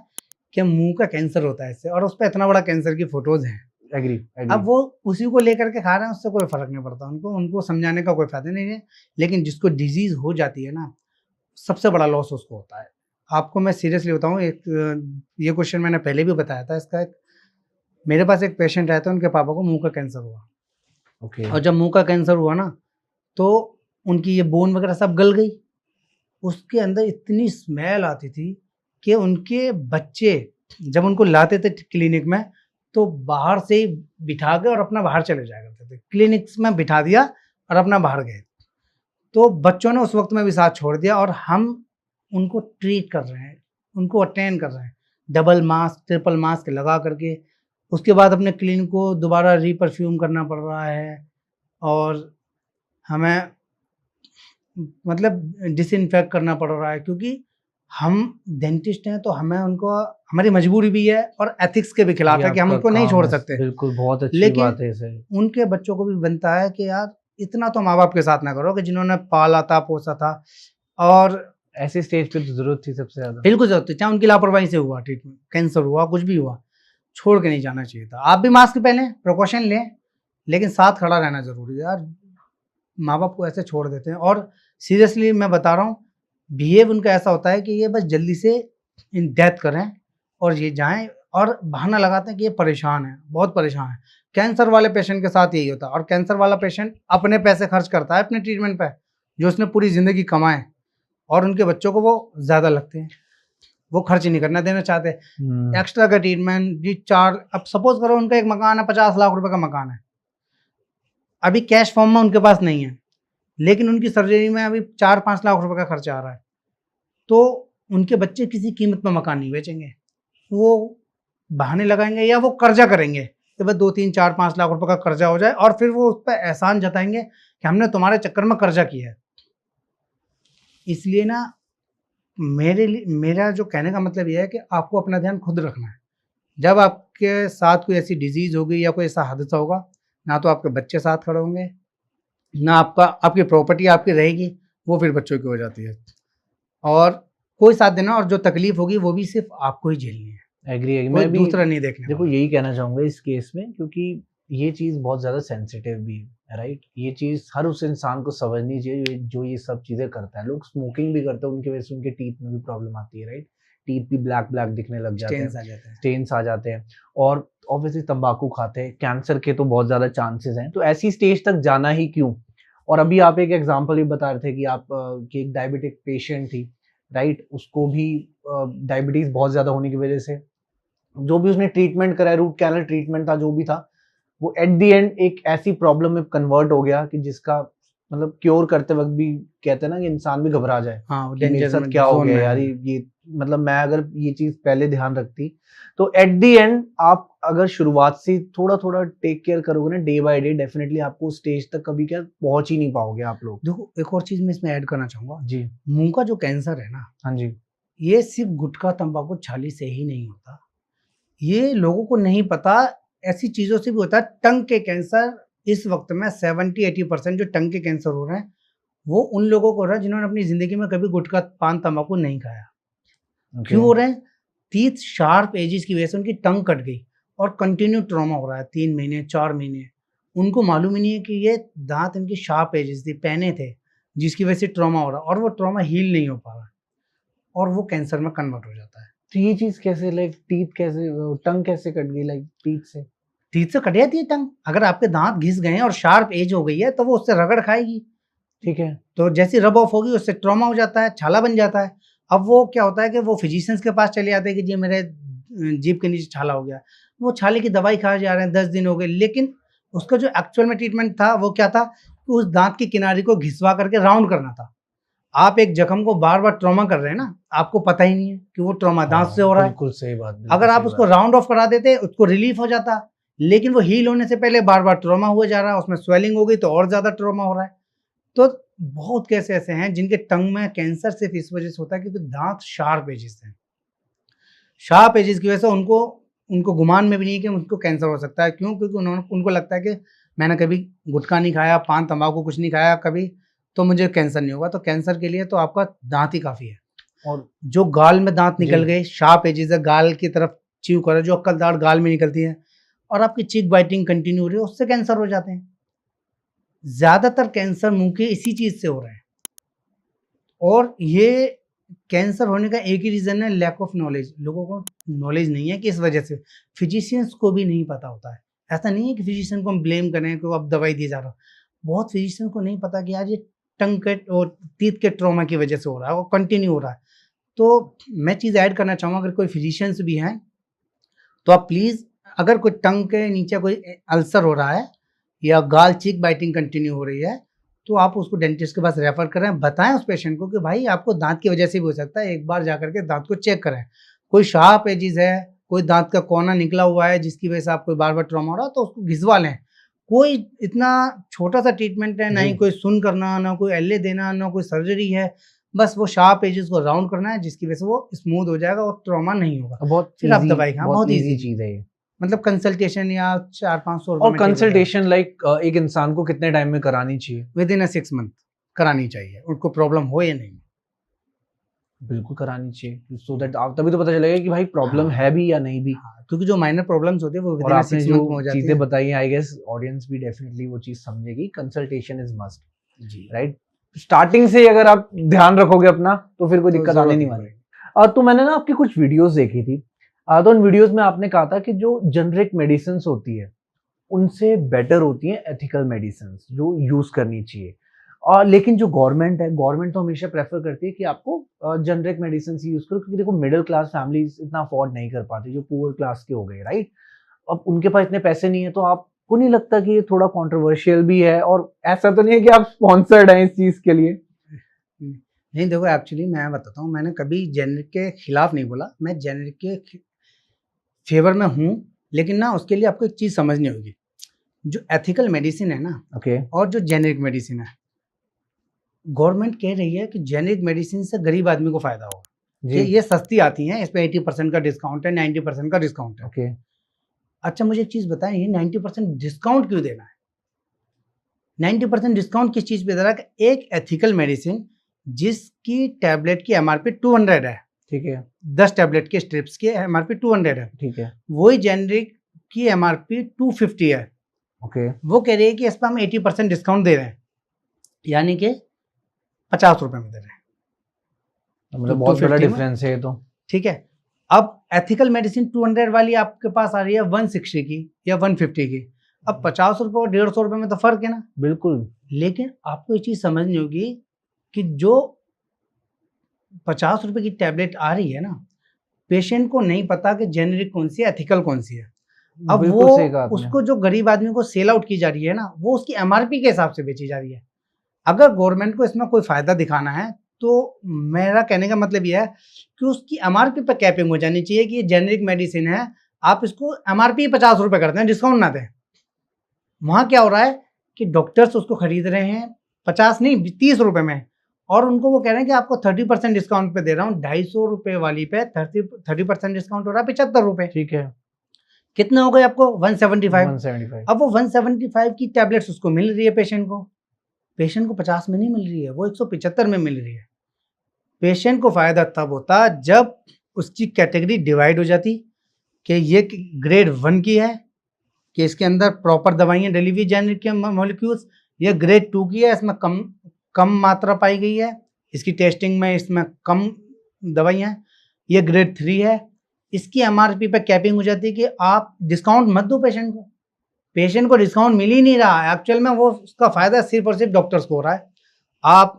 कि मुंह का कैंसर होता है इससे, और उस पर इतना बड़ा कैंसर की फोटोज हैं। एग्री अब वो उसी को लेकर के खा रहे हैं, उससे कोई फर्क नहीं पड़ता उनको, उनको समझाने का कोई फायदा नहीं है। लेकिन जिसको डिजीज हो जाती है ना, सबसे बड़ा लॉस उसको होता है। आपको मैं सीरियसली बताऊं, एक ये क्वेश्चन मैंने पहले भी बताया था, इसका एक मेरे पास एक पेशेंट आया था, उनके पापा को मुंह का कैंसर हुआ। ओके। और जब मुंह का कैंसर हुआ ना, तो उनकी ये बोन वगैरह सब गल गई। उसके अंदर इतनी स्मेल आती थी कि उनके बच्चे जब उनको लाते थे क्लिनिक में, तो बाहर से ही बिठा के और अपना बाहर चले जाया करते थे। क्लिनिक में बिठा दिया और अपना बाहर गए। तो बच्चों ने उस वक्त में भी साथ छोड़ दिया, और हम उनको ट्रीट कर रहे हैं, उनको अटेंड कर रहे हैं, डबल मास्क ट्रिपल मास्क लगा करके। उसके बाद अपने क्लिनिक को दोबारा रीपरफ्यूम करना पड़ रहा है, और हमें मतलब डिसइंफेक्ट करना पड़ रहा है, क्योंकि हम डेंटिस्ट हैं, तो हमें उनको, हमारी मजबूरी भी है और एथिक्स के भी खिलाफ ये है कि हम आपका उनको नहीं काम छोड़ है, सकते। बिल्कुल बहुत अच्छी लेकिन बात है इसे। उनके बच्चों को भी बनता है कि यार इतना तो माँ बाप के साथ ना करो, कि जिन्होंने पाला था, पोसा था, और ऐसे स्टेज पे तो जरूरत थी सबसे ज्यादा। बिल्कुल जरूरत थी। चाहे उनकी लापरवाही से हुआ ट्रीटमेंट, कैंसर हुआ, कुछ भी हुआ, छोड़ के नहीं जाना चाहिए था। आप भी मास्क पहनें, प्रिकॉशन लें, लेकिन साथ खड़ा रहना जरूरी है यार। माँ बाप को ऐसे छोड़ देते हैं, और सीरियसली मैं बता रहा हूँ, बिहेव उनका ऐसा होता है कि ये बस जल्दी से इन डेथ करें और ये जाएं, और बहाना लगाते हैं कि ये परेशान है, बहुत परेशान है। कैंसर वाले पेशेंट के साथ यही होता है, और कैंसर वाला पेशेंट अपने पैसे खर्च करता है अपने ट्रीटमेंट पे, जो उसने पूरी ज़िंदगी कमाए, और उनके बच्चों को वो ज़्यादा लगते हैं, वो खर्च नहीं करना देना चाहते। एक्स्ट्रा का ट्रीटमेंट जी, अब सपोज करो उनका एक मकान है, 50 लाख रुपए का मकान है, अभी कैश फॉर्म में उनके पास नहीं है, लेकिन उनकी सर्जरी में अभी 4-5 लाख रुपए का खर्चा आ रहा है, तो उनके बच्चे किसी कीमत में मकान नहीं बेचेंगे, वो बहाने लगाएंगे या वो कर्जा करेंगे कि बस 2-3-4-5 लाख रुपए का कर्जा हो जाए, और फिर वो उस पर एहसान जताएंगे कि हमने तुम्हारे चक्कर में कर्जा किया है। इसलिए ना, मेरा जो कहने का मतलब ये है कि आपको अपना ध्यान खुद रखना है। जब आपके साथ कोई ऐसी डिजीज होगी या कोई ऐसा हादसा होगा, ना तो आपके बच्चे साथ खड़े होंगे, ना आपकी प्रॉपर्टी आपकी रहेगी, वो फिर बच्चों की हो जाती है, और कोई साथ देना, और जो तकलीफ होगी वो भी सिर्फ आपको ही झेलनी है, एग्री कोई मैं भी दूसरा नहीं देखने देखो वाला। यही कहना चाहूंगा इस केस में, क्योंकि ये चीज बहुत ज्यादा सेंसिटिव भी है, राइट। ये चीज हर उस इंसान को समझनी चाहिए जो ये सब चीजें करता है। लोग स्मोकिंग भी करते हैं, उनकी वजह से उनके टीथ में भी प्रॉब्लम आती है, राइट। टीथ भी ब्लैक ब्लैक दिखने लग जाते स्टेन्स आ हैं, जाते हैं। स्टेन्स आ जाते हैं, और ऑब्वियसली तंबाकू खाते हैं, कैंसर के तो बहुत ज्यादा चांसेस हैं। तो ऐसी स्टेज तक जाना ही क्यों। और अभी आप एक एग्जांपल भी बता रहे थे कि आप कि एक डायबिटिक पेशेंट थी, राइट। उसको भी डायबिटीज बहुत ज्यादा होने की वजह से जो भी उसने ट्रीटमेंट कराया, रूट कैनल ट्रीटमेंट था, जो भी था, वो एट द एंड एक ऐसी प्रॉब्लम में कन्वर्ट हो गया कि जिसका मतलब क्योर करते वक्त भी कहते हैं ना कि इंसान भी घबरा जाए हाँ, कि मेरे डेंजर साथ क्या हो जोन गया में यार। है। ये मतलब मैं अगर ये चीज पहले ध्यान रखती, तो एट द एंड आप अगर शुरुआत से थोड़ा थोड़ा टेक केयर करोगे ना, डे बाय डे, डेफिनेटली आपको स्टेज तक कभी क्या पहुंच ही नहीं पाओगे आप लोग। देखो, एक और चीज मैं इसमें ऐड करना चाहूंगा। जी। मुंह का जो कैंसर है ना, हाँ जी। ये सिर्फ गुटखा तंबाकू छाली से ही नहीं होता, ये लोगों को नहीं पता, ऐसी चीजों से भी होता है। टंग के कैंसर इस वक्त में 70-80% जो टंग के कैंसर हो रहे हैं, वो उन लोगों को हो रहा है जिन्होंने अपनी जिंदगी में कभी गुटखा पान तंबाकू नहीं खाया। क्यों हो रहे हैं? टीथ शार्प एजेस की वजह से उनकी टंग कट गई, और कंटिन्यू ट्रॉमा हो रहा है 3 महीने 4 महीने। उनको मालूम ही नहीं है कि ये दांत इनकी शार्प एजेस थी, पैने थे, जिसकी वजह से ट्रॉमा हो रहा है, और वो ट्रॉमा हील नहीं हो पा रहा, और वो कैंसर में कन्वर्ट हो जाता है। तो ये चीज कैसे, लाइक टीथ कैसे, टंग कैसे कट गई, लाइक टीथ से? टीथ से कट जाती है टंग। अगर आपके दांत घिस गए हैं और शार्प एज हो गई है, तो वो उससे रगड़ खाएगी, ठीक है। तो जैसे रब ऑफ होगी, उससे ट्रॉमा हो जाता है, छाला बन जाता है। अब वो क्या होता है कि वो फिजिशियंस के पास चले जाते हैं कि जी मेरे जीभ के नीचे छाला हो गया, वो छाले की दवाई खा जा रहे हैं, 10 दिन हो गए, लेकिन उसका जो एक्चुअल में ट्रीटमेंट था वो क्या था कि उस दांत की किनारे को घिसवा करके राउंड करना था। आप एक जख्म को बार बार ट्रॉमा कर रहे हैं ना, आपको पता ही नहीं है कि वो ट्रॉमा दांत से हो रहा है। बिल्कुल सही बात, बिल्कुल अगर आप सही उसको बात। राउंड ऑफ करा देते, उसको रिलीफ हो जाता, लेकिन वो हील होने से पहले बार बार ट्रॉमा हुआ जा रहा है, उसमें स्वेलिंग हो गई तो और ज्यादा ट्रॉमा हो रहा है। तो बहुत केस ऐसे हैं जिनके टंग में कैंसर सिर्फ इस वजह से होता है क्योंकि दांत शार्प एजेस हैं। शार्प एजेस की वजह से उनको गुमान में भी नहीं है कि उनको कैंसर हो सकता है। क्यों? क्योंकि उनको लगता है कि मैंने कभी गुटखा नहीं खाया, पान तंबाकू कुछ नहीं खाया कभी, तो मुझे कैंसर नहीं होगा। तो कैंसर के लिए तो आपका दांत ही काफ़ी है। और जो गाल में दांत निकल गए, शार्प एजेस है, गाल की तरफ च्यू करे, जो अक्कल दाढ़ गाल में निकलती है, और आपकी चीक बाइटिंग कंटिन्यू हो रही है, उससे कैंसर हो जाते हैं। ज़्यादातर कैंसर मुंह के इसी चीज़ से हो रहे हैं। और ये कैंसर होने का एक ही रीज़न है, लैक ऑफ नॉलेज। लोगों को नॉलेज नहीं है कि इस वजह से, फिजिशियंस को भी नहीं पता होता है। ऐसा नहीं है कि फिजिशियन को हम ब्लेम करें कि वो अब दवाई दी जा रहा, बहुत फिजिशियन को नहीं पता कि यार ये टंग के और टीथ के ट्रॉमा की वजह से हो रहा है, वो कंटिन्यू हो रहा है। तो मैं चीज़ ऐड करना चाहूँगा, अगर कोई फिजिशियंस भी हैं तो आप प्लीज़, अगर कोई टंग के नीचे कोई अल्सर हो रहा है या गाल चीक बाइटिंग कंटिन्यू हो रही है, तो आप उसको डेंटिस्ट के पास रेफर करें। बताएं उस पेशेंट को कि भाई आपको दांत की वजह से भी हो सकता है, एक बार जा करके दांत को चेक करें। कोई शार्प एजिज है, कोई दांत का कोना निकला हुआ है जिसकी वजह से आपको बार बार ट्रॉमा हो रहा है, तो उसको घिसवा लें। कोई इतना छोटा सा ट्रीटमेंट है, ना ही कोई सुन करना, ना कोई एलए देना, ना कोई सर्जरी है, बस वो शार्प एजेस को राउंड करना है जिसकी वजह से वो स्मूथ हो जाएगा और ट्रॉमा नहीं होगा। बहुत फिर आप दवाई खाएं, बहुत इजी ईजी चीज है ये। मतलब कंसल्टेशन या 400-500 और कंसल्टेशन लाइक एक इंसान को कितने टाइम में करानी चाहिए? विद इन 6 मंथ करानी चाहिए, उनको प्रॉब्लम हो या नहीं। बिल्कुल करानी चाहिए, सो दैट आप तभी तो पता चलेगा कि भाई प्रॉब्लम है भी या नहीं भी। क्योंकि जो माइनर प्रॉब्लम्स होते हैं वो और विद इन आपने 6 जो मंथ में हो जाती चीजें है। बताई हैं, आई गेस ऑडियंस भी डेफिनेटली वो चीज समझेगी। कंसल्टेशन इज मस्ट, जी राइट? स्टार्टिंग से ही अगर आप ध्यान रखोगे अपना तो फिर कोई तो दिक्कत जरूरत आने नहीं नहीं वाली। तो मैंने ना आपकी कुछ वीडियोस देखी थी, तो उन वीडियोस में आपने कहा था कि जो जेनरिक मेडिसिन होती है उनसे बेटर होती है एथिकल मेडिसिन जो यूज करनी चाहिए। और लेकिन जो गवर्नमेंट है, गवर्नमेंट तो हमेशा प्रेफर करती है कि आपको जेनरिक मेडिसिन ही यूज करो, क्योंकि देखो मिडिल क्लास फैमिलीज इतना अफोर्ड नहीं कर पाती, जो पुअर क्लास के हो गए, राइट? अब उनके पास इतने पैसे नहीं है, तो आपको नहीं लगता कि ये थोड़ा कंट्रोवर्शियल भी है? और ऐसा तो नहीं है कि आप स्पॉन्सर्ड हैं इस चीज के लिए? नहीं देखो, एक्चुअली मैं बताता हूँ, मैंने कभी जेनरिक के खिलाफ नहीं बोला, मैं जेनरिक के फेवर में हूँ। लेकिन ना उसके लिए आपको एक चीज़ समझनी होगी, जो एथिकल मेडिसिन है ना, ओके, और जो जेनरिक मेडिसिन है, गवर्नमेंट कह रही है कि जेनरिक मेडिसिन से गरीब आदमी को फायदा होगा कि ये सस्ती आती हैं, इस पे 80% का डिस्काउंट है, 90% का डिस्काउंट है। ओके। अच्छा मुझे एक चीज़ बताएं, ये 90% डिस्काउंट क्यों देना है? 90% डिस्काउंट किस चीज़ पे दे रहा है? कि एक एथिकल मेडिसिन जिसकी टैबलेट की एमआरपी 200 है, ठीक है, 10 टैबलेट के स्ट्रिप्स की एमआरपी 200 है, ठीक है, वही जेनरिक की एमआरपी 250 है। ओके। वो कह रही है कि इस पर हम 80% डिस्काउंट दे रहे हैं, यानी कि 50 रुपए में दे रहे हैं। मतलब बहुत बड़ा डिफरेंस है ये तो। ठीक है, अब एथिकल मेडिसिन 200 वाली आपके पास आ रही है 160 की या 150 की। अब 50 रुपए और 150 रुपए में तो फर्क है ना। बिल्कुल। लेकिन आपको ये चीज समझनी होगी कि जो 50 रुपए की टैबलेट आ रही है ना, पेशेंट को नहीं पता कि जेनेरिक कौन सी है, एथिकल कौन सी है। अब वो उसको जो गरीब आदमी को सेल आउट की जा रही है ना, वो उसकी एमआरपी के हिसाब से बेची जा रही है। अगर गवर्नमेंट को इसमें कोई फायदा दिखाना है तो मेरा कहने का मतलब यह है कि उसकी एमआरपी पर कैपिंग हो जानी चाहिए कि ये जेनेरिक मेडिसिन है, आप इसको एमआरपी 50 रुपए करते हैं, डिस्काउंट ना दें। वहां क्या हो रहा है कि डॉक्टर्स उसको खरीद रहे हैं 50 नहीं 30 रुपए में, और उनको वो कह रहे हैं कि आपको 30% डिस्काउंट पे दे रहा हूँ। 250 रुपए वाली पे 30% डिस्काउंट हो रहा है 75 रुपए। ठीक है, कितने हो गए आपको? 175। 175। अब वो 175 की टैबलेट्स उसको मिल रही है पेशेंट को 50 में नहीं मिल रही है, वो 175 में मिल रही है। पेशेंट को फायदा तब होता जब उसकी कैटेगरी डिवाइड हो जाती कि ये ग्रेड 1 की है कि इसके अंदर प्रॉपर दवाइयाँ डिलीवरी जेनेरिक के मॉलिक्यूल्स, ये ग्रेड 2 की है, इसमें कम मात्रा पाई गई है, इसकी टेस्टिंग में इसमें कम दवाइयाँ, ये ग्रेड 3 है। इसकी एमआरपी पे कैपिंग हो जाती है कि आप डिस्काउंट मत दो पेशेंट को। पेशेंट को डिस्काउंट मिल ही नहीं रहा है, एक्चुअल में वो उसका फायदा सिर्फ और सिर्फ डॉक्टर्स को हो रहा है। आप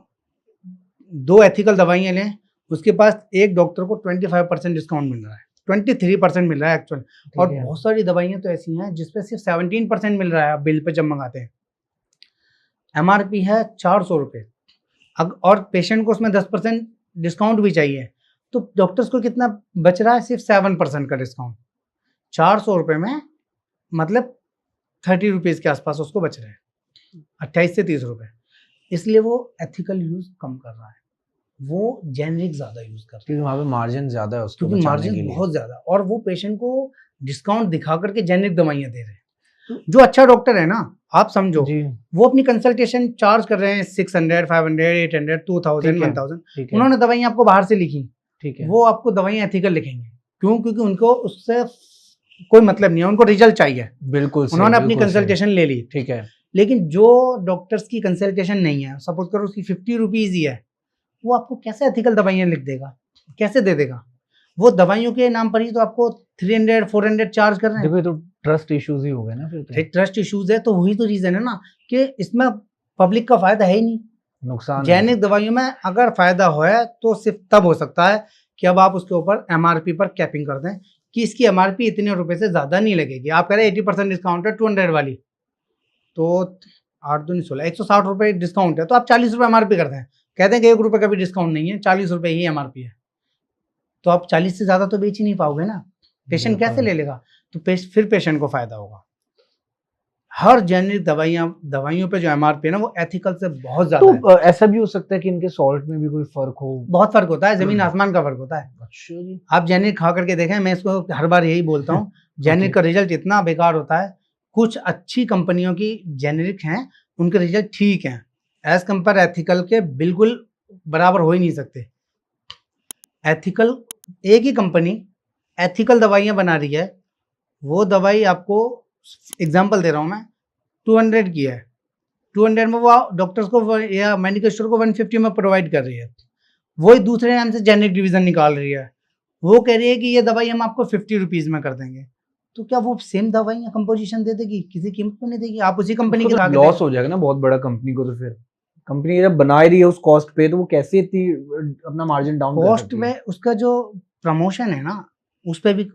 2 एथिकल दवाइयाँ लें, उसके पास एक डॉक्टर को 25% डिस्काउंट मिल रहा है, 23% मिल रहा है एक्चुअल। और बहुत सारी दवाइयाँ तो ऐसी हैं जिसपे सिर्फ 17% मिल रहा है आप बिल पे जब मंगाते हैं। एमआरपी है 400 रुपये, और पेशेंट को उसमें 10% डिस्काउंट भी चाहिए, तो डॉक्टर्स को कितना बच रहा है? सिर्फ 7% का डिस्काउंट। 400 रुपये में मतलब 30 रुपीज़ के आसपास उसको बच रहे हैं, 28 से 30 रुपये। इसलिए वो एथिकल यूज़ कम कर रहा है, वो जेनेरिक ज़्यादा यूज़ कर रहा है क्योंकि वहाँ पे मार्जिन ज़्यादा है उसको क्योंकि मार्जिन बहुत ज़्यादा, और वो पेशेंट को डिस्काउंट दिखा करके जेनेरिक दवाइयाँ दे रहे हैं। जो अच्छा डॉक्टर है ना, आप समझो वो अपनी कंसल्टेशन चार्ज कर रहे हैं 600, 500, 800, 2000, 1000। उन्होंने दवाइयाँ आपको बाहर से लिखी, ठीक है, वो आपको दवाइयाँ एथिकल लिखेंगे। क्यों? क्योंकि उनको उससे कोई मतलब नहीं है, उनको रिजल्ट चाहिए। बिल्कुल, उन्होंने अपनी कंसल्टेशन ले ली, ठीक है। लेकिन जो डॉक्टर्स की कंसल्टेशन नहीं है, सपोज करो उसकी 50 रुपीज़ ही है, वो आपको कैसे एथिकल दवाइयाँ लिख देगा, कैसे दे देगा? वो दवाइयों के नाम पर ही तो आपको 300 400 चार्ज कर रहे हैं। देखो ये तो ट्रस्ट इश्यूज ही हो गए ना फिर तो। ट्रस्ट इश्यूज है, तो वही तो रीजन है ना कि इसमें पब्लिक का फायदा है ही नहीं। नुकसान है। जैनिक दवाइयों में अगर फायदा हो तो सिर्फ तब हो सकता है कि अब आप उसके ऊपर एमआरपी पर कैपिंग कर दें कि इसकी एमआरपी इतने रुपए से ज्यादा नहीं लगेगी। आप कह रहे हैं 80% डिस्काउंट है 200 वाली, तो 8 दूनी 16, 160 रुपए डिस्काउंट है, तो आप 40 रुपए एमआरपी कर दें। कहते हैं कि 1 रुपए का भी डिस्काउंट नहीं है, 40 रुपए ही एमआरपी है, तो आप 40 से ज्यादा तो बेच ही नहीं पाओगे ना। पेशेंट कैसे ले लेगा? तो फिर पेशेंट को फायदा होगा। हर जेनरिक दवाइयों पे जो एमआरपी है ना वो एथिकल से बहुत ज्यादा है। तो ऐसा भी हो सकता है कि इनके सॉल्ट में भी कोई फर्क हो? बहुत फर्क होता है, जमीन आसमान का फर्क होता है। अच्छा जी। आप जेनरिक खा करके देखें, मैं इसको हर बार यही बोलता हूँ, जेनरिक का रिजल्ट इतना बेकार होता है। कुछ अच्छी कंपनियों की जेनरिक हैं, उनके रिजल्ट ठीक हैं, एज कंपेयर एथिकल के बिल्कुल बराबर हो ही नहीं सकते। एथिकल, एक ही कंपनी एथिकल दवाइयाँ बना रही है, वो दवाई आपको एग्जाम्पल दे रहा हूँ मैं, 200 की है, 200 में वो डॉक्टर्स को या मेडिकल स्टोर को 150 में प्रोवाइड कर रही है। वही दूसरे नाम से जेनरिक डिवीजन निकाल रही है, वो कह रही है कि ये दवाई हम आपको 50 रुपीज में कर देंगे। तो क्या वो सेम दवाई या कंपोजिशन दे देगी? किसी कीमत में नहीं देगी। आप उसी कंपनी के लॉस हो जाएगा ना बहुत बड़ा कंपनी को। तो फिर कंपनी जब बना ही रही है उस कॉस्ट पे, तो वो कैसे इतनी अपना मार्जिन डाउन कर कॉस्ट सकती है? में उसका जो प्रमोशन है ना, उस पे भी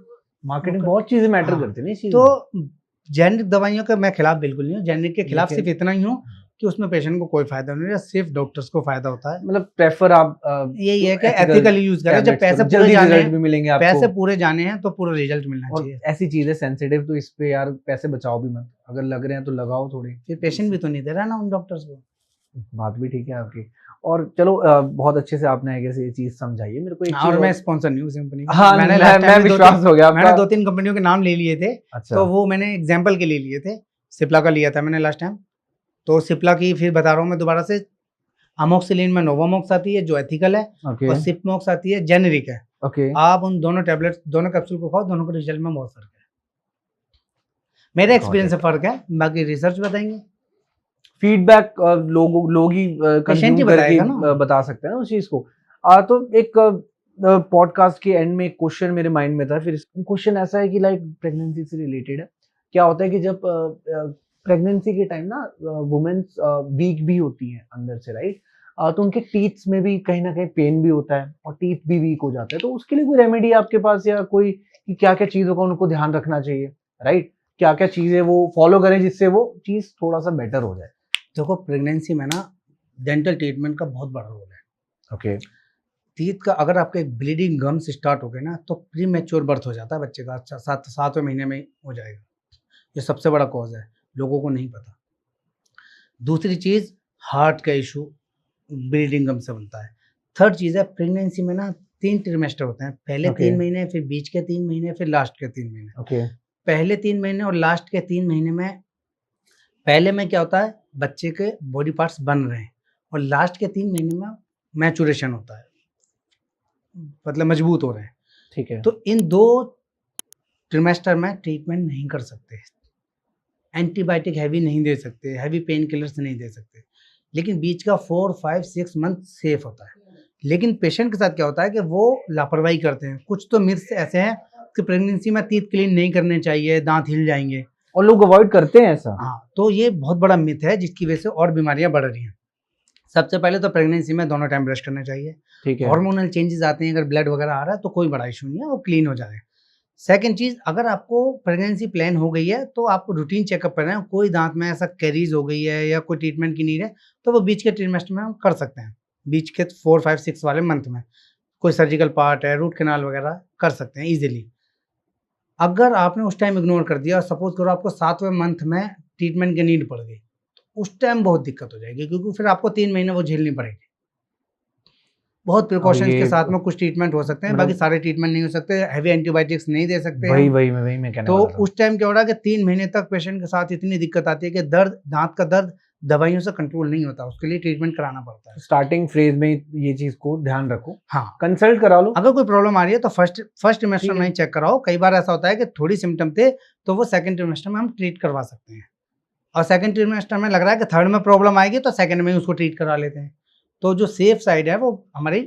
मार्केटिंग बहुत चीजें मैटर हाँ, करती है ना इस चीज तो में। जेनरिक दवाइयों के मैं खिलाफ बिल्कुल नहीं हूँ। जेनरिक के खिलाफ लेकिन- सिर्फ इतना ही हूँ कि उसमें पेशेंट को कोई फायदा नहीं है, सिर्फ डॉक्टर्स को फायदा होता है। मतलब प्रेफर आप यही है कि एथिकली यूज करें। जब पैसे पूरे जल्दी जाने रिजल्ट भी मिलेंगे हैं, आपको। पैसे पूरे जाने हैं तो पूरा रिजल्ट मिलना और चाहिए। ऐसी चीज है सेंसिटिव, तो इस पे यार पैसे बचाओ भी मत। अगर लग रहे हैं तो लगाओ थोड़ी। फिर पेशेंट भी तो नहीं दे रहा ना उन डॉक्टर्स को। बात भी ठीक है आपकी। और चलो बहुत अच्छे से आपने आगे से ये चीज समझाई है मेरे को। एक और चीज मैं स्पॉन्सर नहीं हूँ उस कंपनी का। हाँ, मैं विश्वास हो गया मैंने आपका। 2-3 कंपनियों के नाम ले लिए थे, अच्छा। तो वो मैंने एग्जाम्पल के लिए लिए थे। सिप्ला का लिया था मैंने लास्ट टाइम, तो सिप्ला की फिर बता रहा हूँ मैं दोबारा से। अमोक्सिलिन में नोवामॉक्स आती है जो एथिकल है, ओके और सिपमॉक्स आती है जेनेरिक है। ओके। आप उन दोनों टैबलेट, दोनों कैप्सूल को खाओ, दोनों के रिजल्ट में बहुत फर्क है। मेरे एक्सपीरियंस से फर्क है, बाकी रिसर्च बताएंगे। फीडबैक लोग ही पेशेंट ही कंज्यूम करके बताएगा ना। बता सकते हैं ना उस चीज को। तो एक पॉडकास्ट के एंड में एक क्वेश्चन मेरे माइंड में था। फिर क्वेश्चन ऐसा है कि लाइक प्रेगनेंसी से रिलेटेड है। क्या होता है कि जब प्रेगनेंसी के टाइम ना वुमेन्स वीक भी होती हैं अंदर से, राइट? तो उनके टीथ्स में भी कहीं ना कहीं पेन भी होता है और टीथ भी वीक हो जाते हैं। तो उसके लिए कोई रेमेडी आपके पास, या कोई कि क्या क्या चीज़ों का उनको ध्यान रखना चाहिए, राइट? क्या क्या चीज़ें वो फॉलो करें जिससे वो चीज़ थोड़ा सा बेटर हो जाए? देखो, प्रेगनेंसी में ना डेंटल ट्रीटमेंट का बहुत बड़ा रोल है। ओके। टीथ का अगर आपके ब्लीडिंग गम्स स्टार्ट हो गए ना, तो प्री मैच्योर बर्थ हो जाता है बच्चे का। 7वें महीने में हो जाएगा। ये सबसे बड़ा कॉज है, लोगों को नहीं पता। दूसरी चीज़, हार्ट का इशू ब्लीडिंग गम से बनता है। थर्ड चीज़ है, प्रेगनेंसी में ना 3 ट्रिमेस्टर होते हैं। पहले 3 महीने, फिर बीच के 3 महीने, फिर लास्ट के 3 महीने। ओके। पहले 3 महीने और लास्ट के 3 महीने में, पहले में क्या होता है, बच्चे के बॉडी पार्ट्स बन रहे हैं, और लास्ट के 3 महीने में मैचुरेशन होता है, मतलब मजबूत हो रहे हैं। ठीक है। तो इन 2 ट्रिमेस्टर में ट्रीटमेंट नहीं कर सकते, एंटीबायोटिक हैवी नहीं दे सकते, हैवी पेन किलर्स नहीं दे सकते, लेकिन बीच का 4, 5, 6 मंथ सेफ होता है। लेकिन पेशेंट के साथ क्या होता है कि वो लापरवाही करते हैं। कुछ तो मिथ्स ऐसे हैं कि प्रेगनेंसी में टीथ क्लीन नहीं करने चाहिए, दांत हिल जाएंगे, और लोग अवॉइड करते हैं ऐसा। हाँ, तो ये बहुत बड़ा मिथ है जिसकी वजह से और बीमारियां बढ़ रही हैं। सबसे पहले तो प्रेगनेंसी में दोनों टाइम ब्रश करना चाहिए। ठीक है। हार्मोनल चेंजेस आते हैं, अगर ब्लड वगैरह आ रहा है तो कोई बड़ा इशू नहीं है, वो क्लीन हो जाए। सेकंड चीज़, अगर आपको प्रेगनेंसी प्लान हो गई है तो आपको रूटीन चेकअप करना है। कोई दांत में ऐसा कैरीज हो गई है या कोई ट्रीटमेंट की नीड है, तो वो बीच के ट्रीमेस्टर में हम कर सकते हैं। बीच के 4, 5, 6 वाले मंथ में कोई सर्जिकल पार्ट है, रूट कैनाल वगैरह कर सकते हैं ईजिली। अगर आपने उस टाइम इग्नोर कर दिया, सपोज करो आपको 7वें मंथ में ट्रीटमेंट की नीड पड़ गई, तो उस टाइम बहुत दिक्कत हो जाएगी, क्योंकि फिर आपको 3 महीने वो झेलनी पड़ेगी। बहुत प्रिकॉशंस के साथ में कुछ ट्रीटमेंट हो सकते हैं, बाकी सारे ट्रीटमेंट नहीं हो सकते, हैवी एंटीबायोटिक्स नहीं दे सकते। वही मैं कहने तो वाला था। उस टाइम क्या हो रहा है कि 3 महीने तक पेशेंट के साथ इतनी दिक्कत आती है कि दर्द, दांत का दर्द दवाइयों से कंट्रोल नहीं होता, उसके लिए ट्रीटमेंट कराना पड़ता है। स्टार्टिंग फेज में ये चीज को ध्यान रखो, हाँ, कंसल्ट करा लो। अगर कोई प्रॉब्लम आ रही है तो फर्स्ट ट्रिमेस्टर में ही चेक कराओ। कई बार ऐसा होता है कि थोड़ी सिम्टम थे तो वो सेकंड ट्रिमेस्टर में हम ट्रीट करवा सकते हैं, और सेकंड ट्रिमेस्टर में लग रहा है कि थर्ड में प्रॉब्लम आएगी तो सेकंड में ही उसको ट्रीट करा लेते हैं। तो जो सेफ साइड है वो हमारी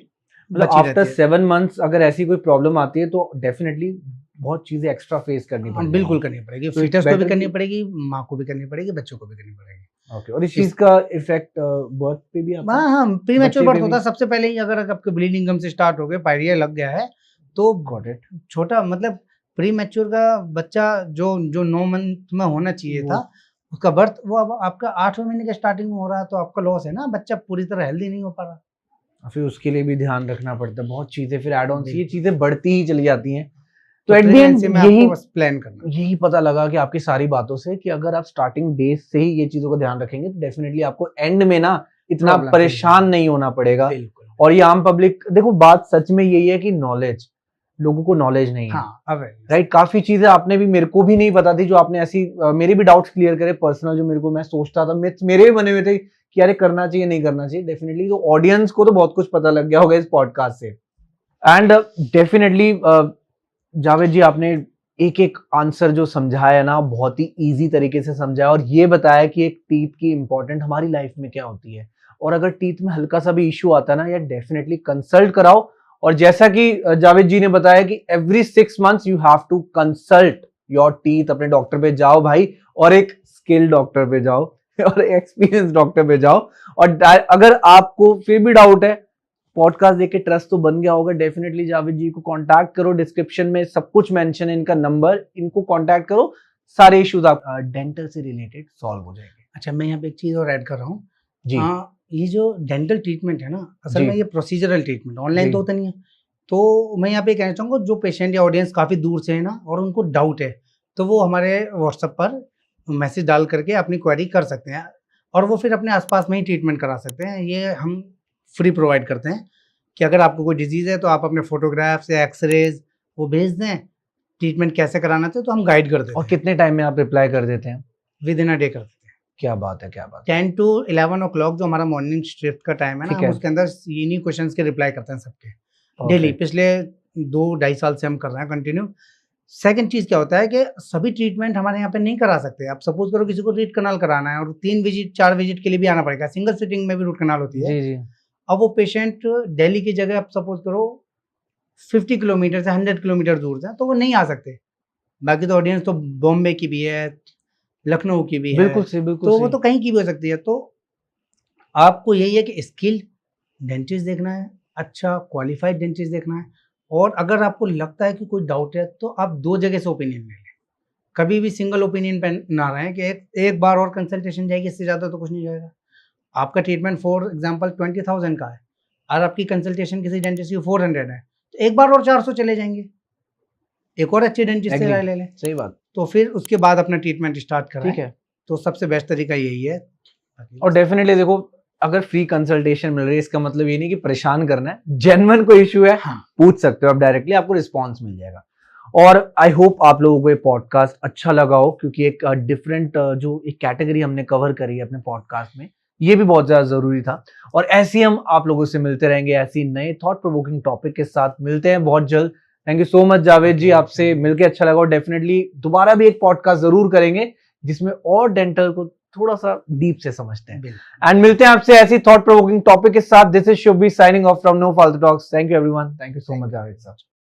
मतलब बची आफ्टर रहती है। 7 मंथ्स अगर ऐसी कोई प्रॉब्लम आती है तो डेफिनेटली बहुत चीजें एक्स्ट्रा फेस करनी हाँ, पड़ेगी। बिल्कुल करनी पड़ेगी, तो फीटस को भी better करनी कि- पड़ेगी, माँ को भी करनी पड़ेगी, बच्चों को भी करनी पड़ेगी। ओके, और इस चीज का इफेक्ट बर्थ पे भी आता है? हाँ, प्री मैच्योर बच्चे पे बर्थ होता भी? है सबसे पहले ही। अगर आपके ब्लीडिंग गम से स्टार्ट हो गए, पायरिया लग गया है, तो गॉट इट। छोटा मतलब प्री मैच्योर का बच्चा जो जो 9 मंथ में होना चाहिए था, उसका बर्थ वो अब आपका 8वें महीने के स्टार्टिंग में हो रहा है, तो आपका लॉस है ना, बच्चा पूरी तरह हेल्दी नहीं हो पा रहा। फिर उसके लिए भी ध्यान रखना पड़ता है, बहुत चीजें फिर एड ऑन, ये बिल्कुल। चीजें बढ़ती ही चली जाती हैं। तो तो एट द एंड प्रेगनेंसी में यही आपको बस प्लान करना है। यही पता लगा कि आपकी सारी बातों से कि अगर आप स्टार्टिंग डेज से ही ये चीजों का ध्यान रखेंगे तो डेफिनेटली आपको एंड में ना इतना Problem परेशान face नहीं होना पड़ेगा। बिल्कुल। और ये आम पब्लिक, देखो बात सच में यही है कि नॉलेज, लोगों को नॉलेज नहीं है। हाँ, अवेयरनेस। राइट, काफी चीजें आपने भी, मेरे को भी नहीं पता थी, जो आपने ऐसी मेरे भी डाउट्स क्लियर करे पर्सनल, जो मेरे को मैं सोचता था, मेरे भी बने हुए थे कि यार करना चाहिए नहीं करना चाहिए। डेफिनेटली तो ऑडियंस को तो बहुत कुछ पता लग गया होगा इस पॉडकास्ट से। एंड डेफिनेटली जावेद जी, आपने एक एक आंसर जो समझाया है ना, बहुत ही इजी तरीके से समझाया, और ये बताया कि एक टीथ की इंपॉर्टेंट हमारी लाइफ में क्या होती है। और अगर टीथ में हल्का सा भी इश्यू आता है ना, या डेफिनेटली कंसल्ट कराओ। और जैसा कि जावेद जी ने बताया कि every 6 months you have to consult your teeth, अपने डॉक्टर पे जाओ भाई, और एक स्किल डॉक्टर पे जाओ और एक्सपीरियंस डॉक्टर पे जाओ। और अगर आपको फिर भी डाउट है, पॉडकास्ट देख के ट्रस्ट तो बन गया होगा, डेफिनेटली जावेद जी को कांटेक्ट करो, डिस्क्रिप्शन में सब कुछ मेंशन है, इनका नंबर, इनको कांटेक्ट करो, सारे इश्यूज आप डेंटल से रिलेटेड सॉल्व हो जाएंगे। अच्छा, मैं यहाँ पे एक चीज और ऐड कर रहा हूँ। जी ये जो डेंटल ट्रीटमेंट है ना, असल जी। में ये प्रोसीजरल ट्रीटमेंट ऑनलाइन जी। तो होता नहीं है। तो मैं यहाँ पे कहना चाहूँगा, जो पेशेंट या ऑडियंस काफ़ी दूर से है ना और उनको डाउट है, तो वो हमारे व्हाट्सएप पर मैसेज डाल करके अपनी क्वेरी कर सकते हैं, और वो फिर अपने आसपास में ही ट्रीटमेंट करा सकते हैं। ये हम फ्री प्रोवाइड करते हैं कि अगर आपको कोई डिजीज़ है तो आप अपने फोटोग्राफ्स या एक्सरेज वो भेज दें, ट्रीटमेंट कैसे कराना था तो हम गाइड कर देते और हैं, कितने टाइम में आप रिप्लाई कर देते हैं? विद इन अ डे कर देते हैं। क्या बात है, क्या बात है। 10 to 11 o'clock जो हमारा मॉर्निंग शिफ्ट का टाइम है ना, ठीक हम है। उसके अंदर इन्हीं क्वेश्चंस के रिप्लाई करते हैं सबके Okay. डेली। पिछले 2-2.5 साल से हम कर रहे हैं कंटिन्यू। सेकंड चीज़ क्या होता है कि सभी ट्रीटमेंट हमारे यहाँ पे नहीं करा सकते। आप सपोज करो किसी को रूट कनाल कराना है और 3 विजिट 4 विजिट के लिए भी आना पड़ेगा, सिंगल सिटिंग में भी रूट कनाल होती है। जी जी। अब वो पेशेंट दिल्ली की जगह आप सपोज करो 50 किलोमीटर से 100 किलोमीटर दूर है, तो वो नहीं आ सकते। बाकी तो ऑडियंस तो बॉम्बे की भी है, लखनऊ की भी है, बिल्कुल सही, बिल्कुल तो सही। वो तो कहीं की भी हो सकती है। तो आपको यही है कि स्किल डेंटिस्ट देखना है, अच्छा क्वालिफाइड डेंटिस्ट देखना है, और अगर आपको लगता है कि कोई डाउट है तो आप 2 जगह से ओपिनियन ले लें। कभी भी सिंगल ओपिनियन पे ना रहें कि एक बार और कंसल्टेशन जाएगी, इससे ज़्यादा तो कुछ नहीं जाएगा। आपका ट्रीटमेंट फॉर एग्जांपल 20,000 का है और आपकी कंसल्टेशन किसी डेंटिस्ट की 400 है, तो एक बार और 400 चले जाएंगे। एक और अच्छे डेंटिस्ट से राय ले लें, सही बात। तो फिर उसके बाद अपना ट्रीटमेंट स्टार्ट कराएं। ठीक है। तो सबसे बेस्ट तरीका यही है। और डेफिनेटली देखो, अगर फ्री कंसल्टेशन मिल रही है, इसका मतलब ये नहीं कि परेशान करना है। जेन्युइन कोई इशू है, हाँ, पूछ सकते हो आप डायरेक्टली, आपको रिस्पांस मिल जाएगा। और आई होप आप लोगों को ये पॉडकास्ट अच्छा लगा हो, क्योंकि एक डिफरेंट जो एक कैटेगरी हमने कवर करी है अपने पॉडकास्ट में, ये भी बहुत ज्यादा जरूरी था। और ऐसे ही हम आप लोगों से मिलते रहेंगे, ऐसी नए थॉट प्रोवोकिंग टॉपिक के साथ मिलते हैं बहुत जल्द। Thank you so much Javed ji, आपसे मिलकर अच्छा लगा, और डेफिनेटली दोबारा भी एक पॉडकास्ट जरूर करेंगे जिसमें और डेंटल को थोड़ा सा डीप से समझते हैं। एंड मिलते हैं आपसे ऐसी थॉट प्रोवोकिंग टॉपिक के साथ। This is Shubhi signing off from no Faltu talks. Thank you everyone, thank you so much Javed sir.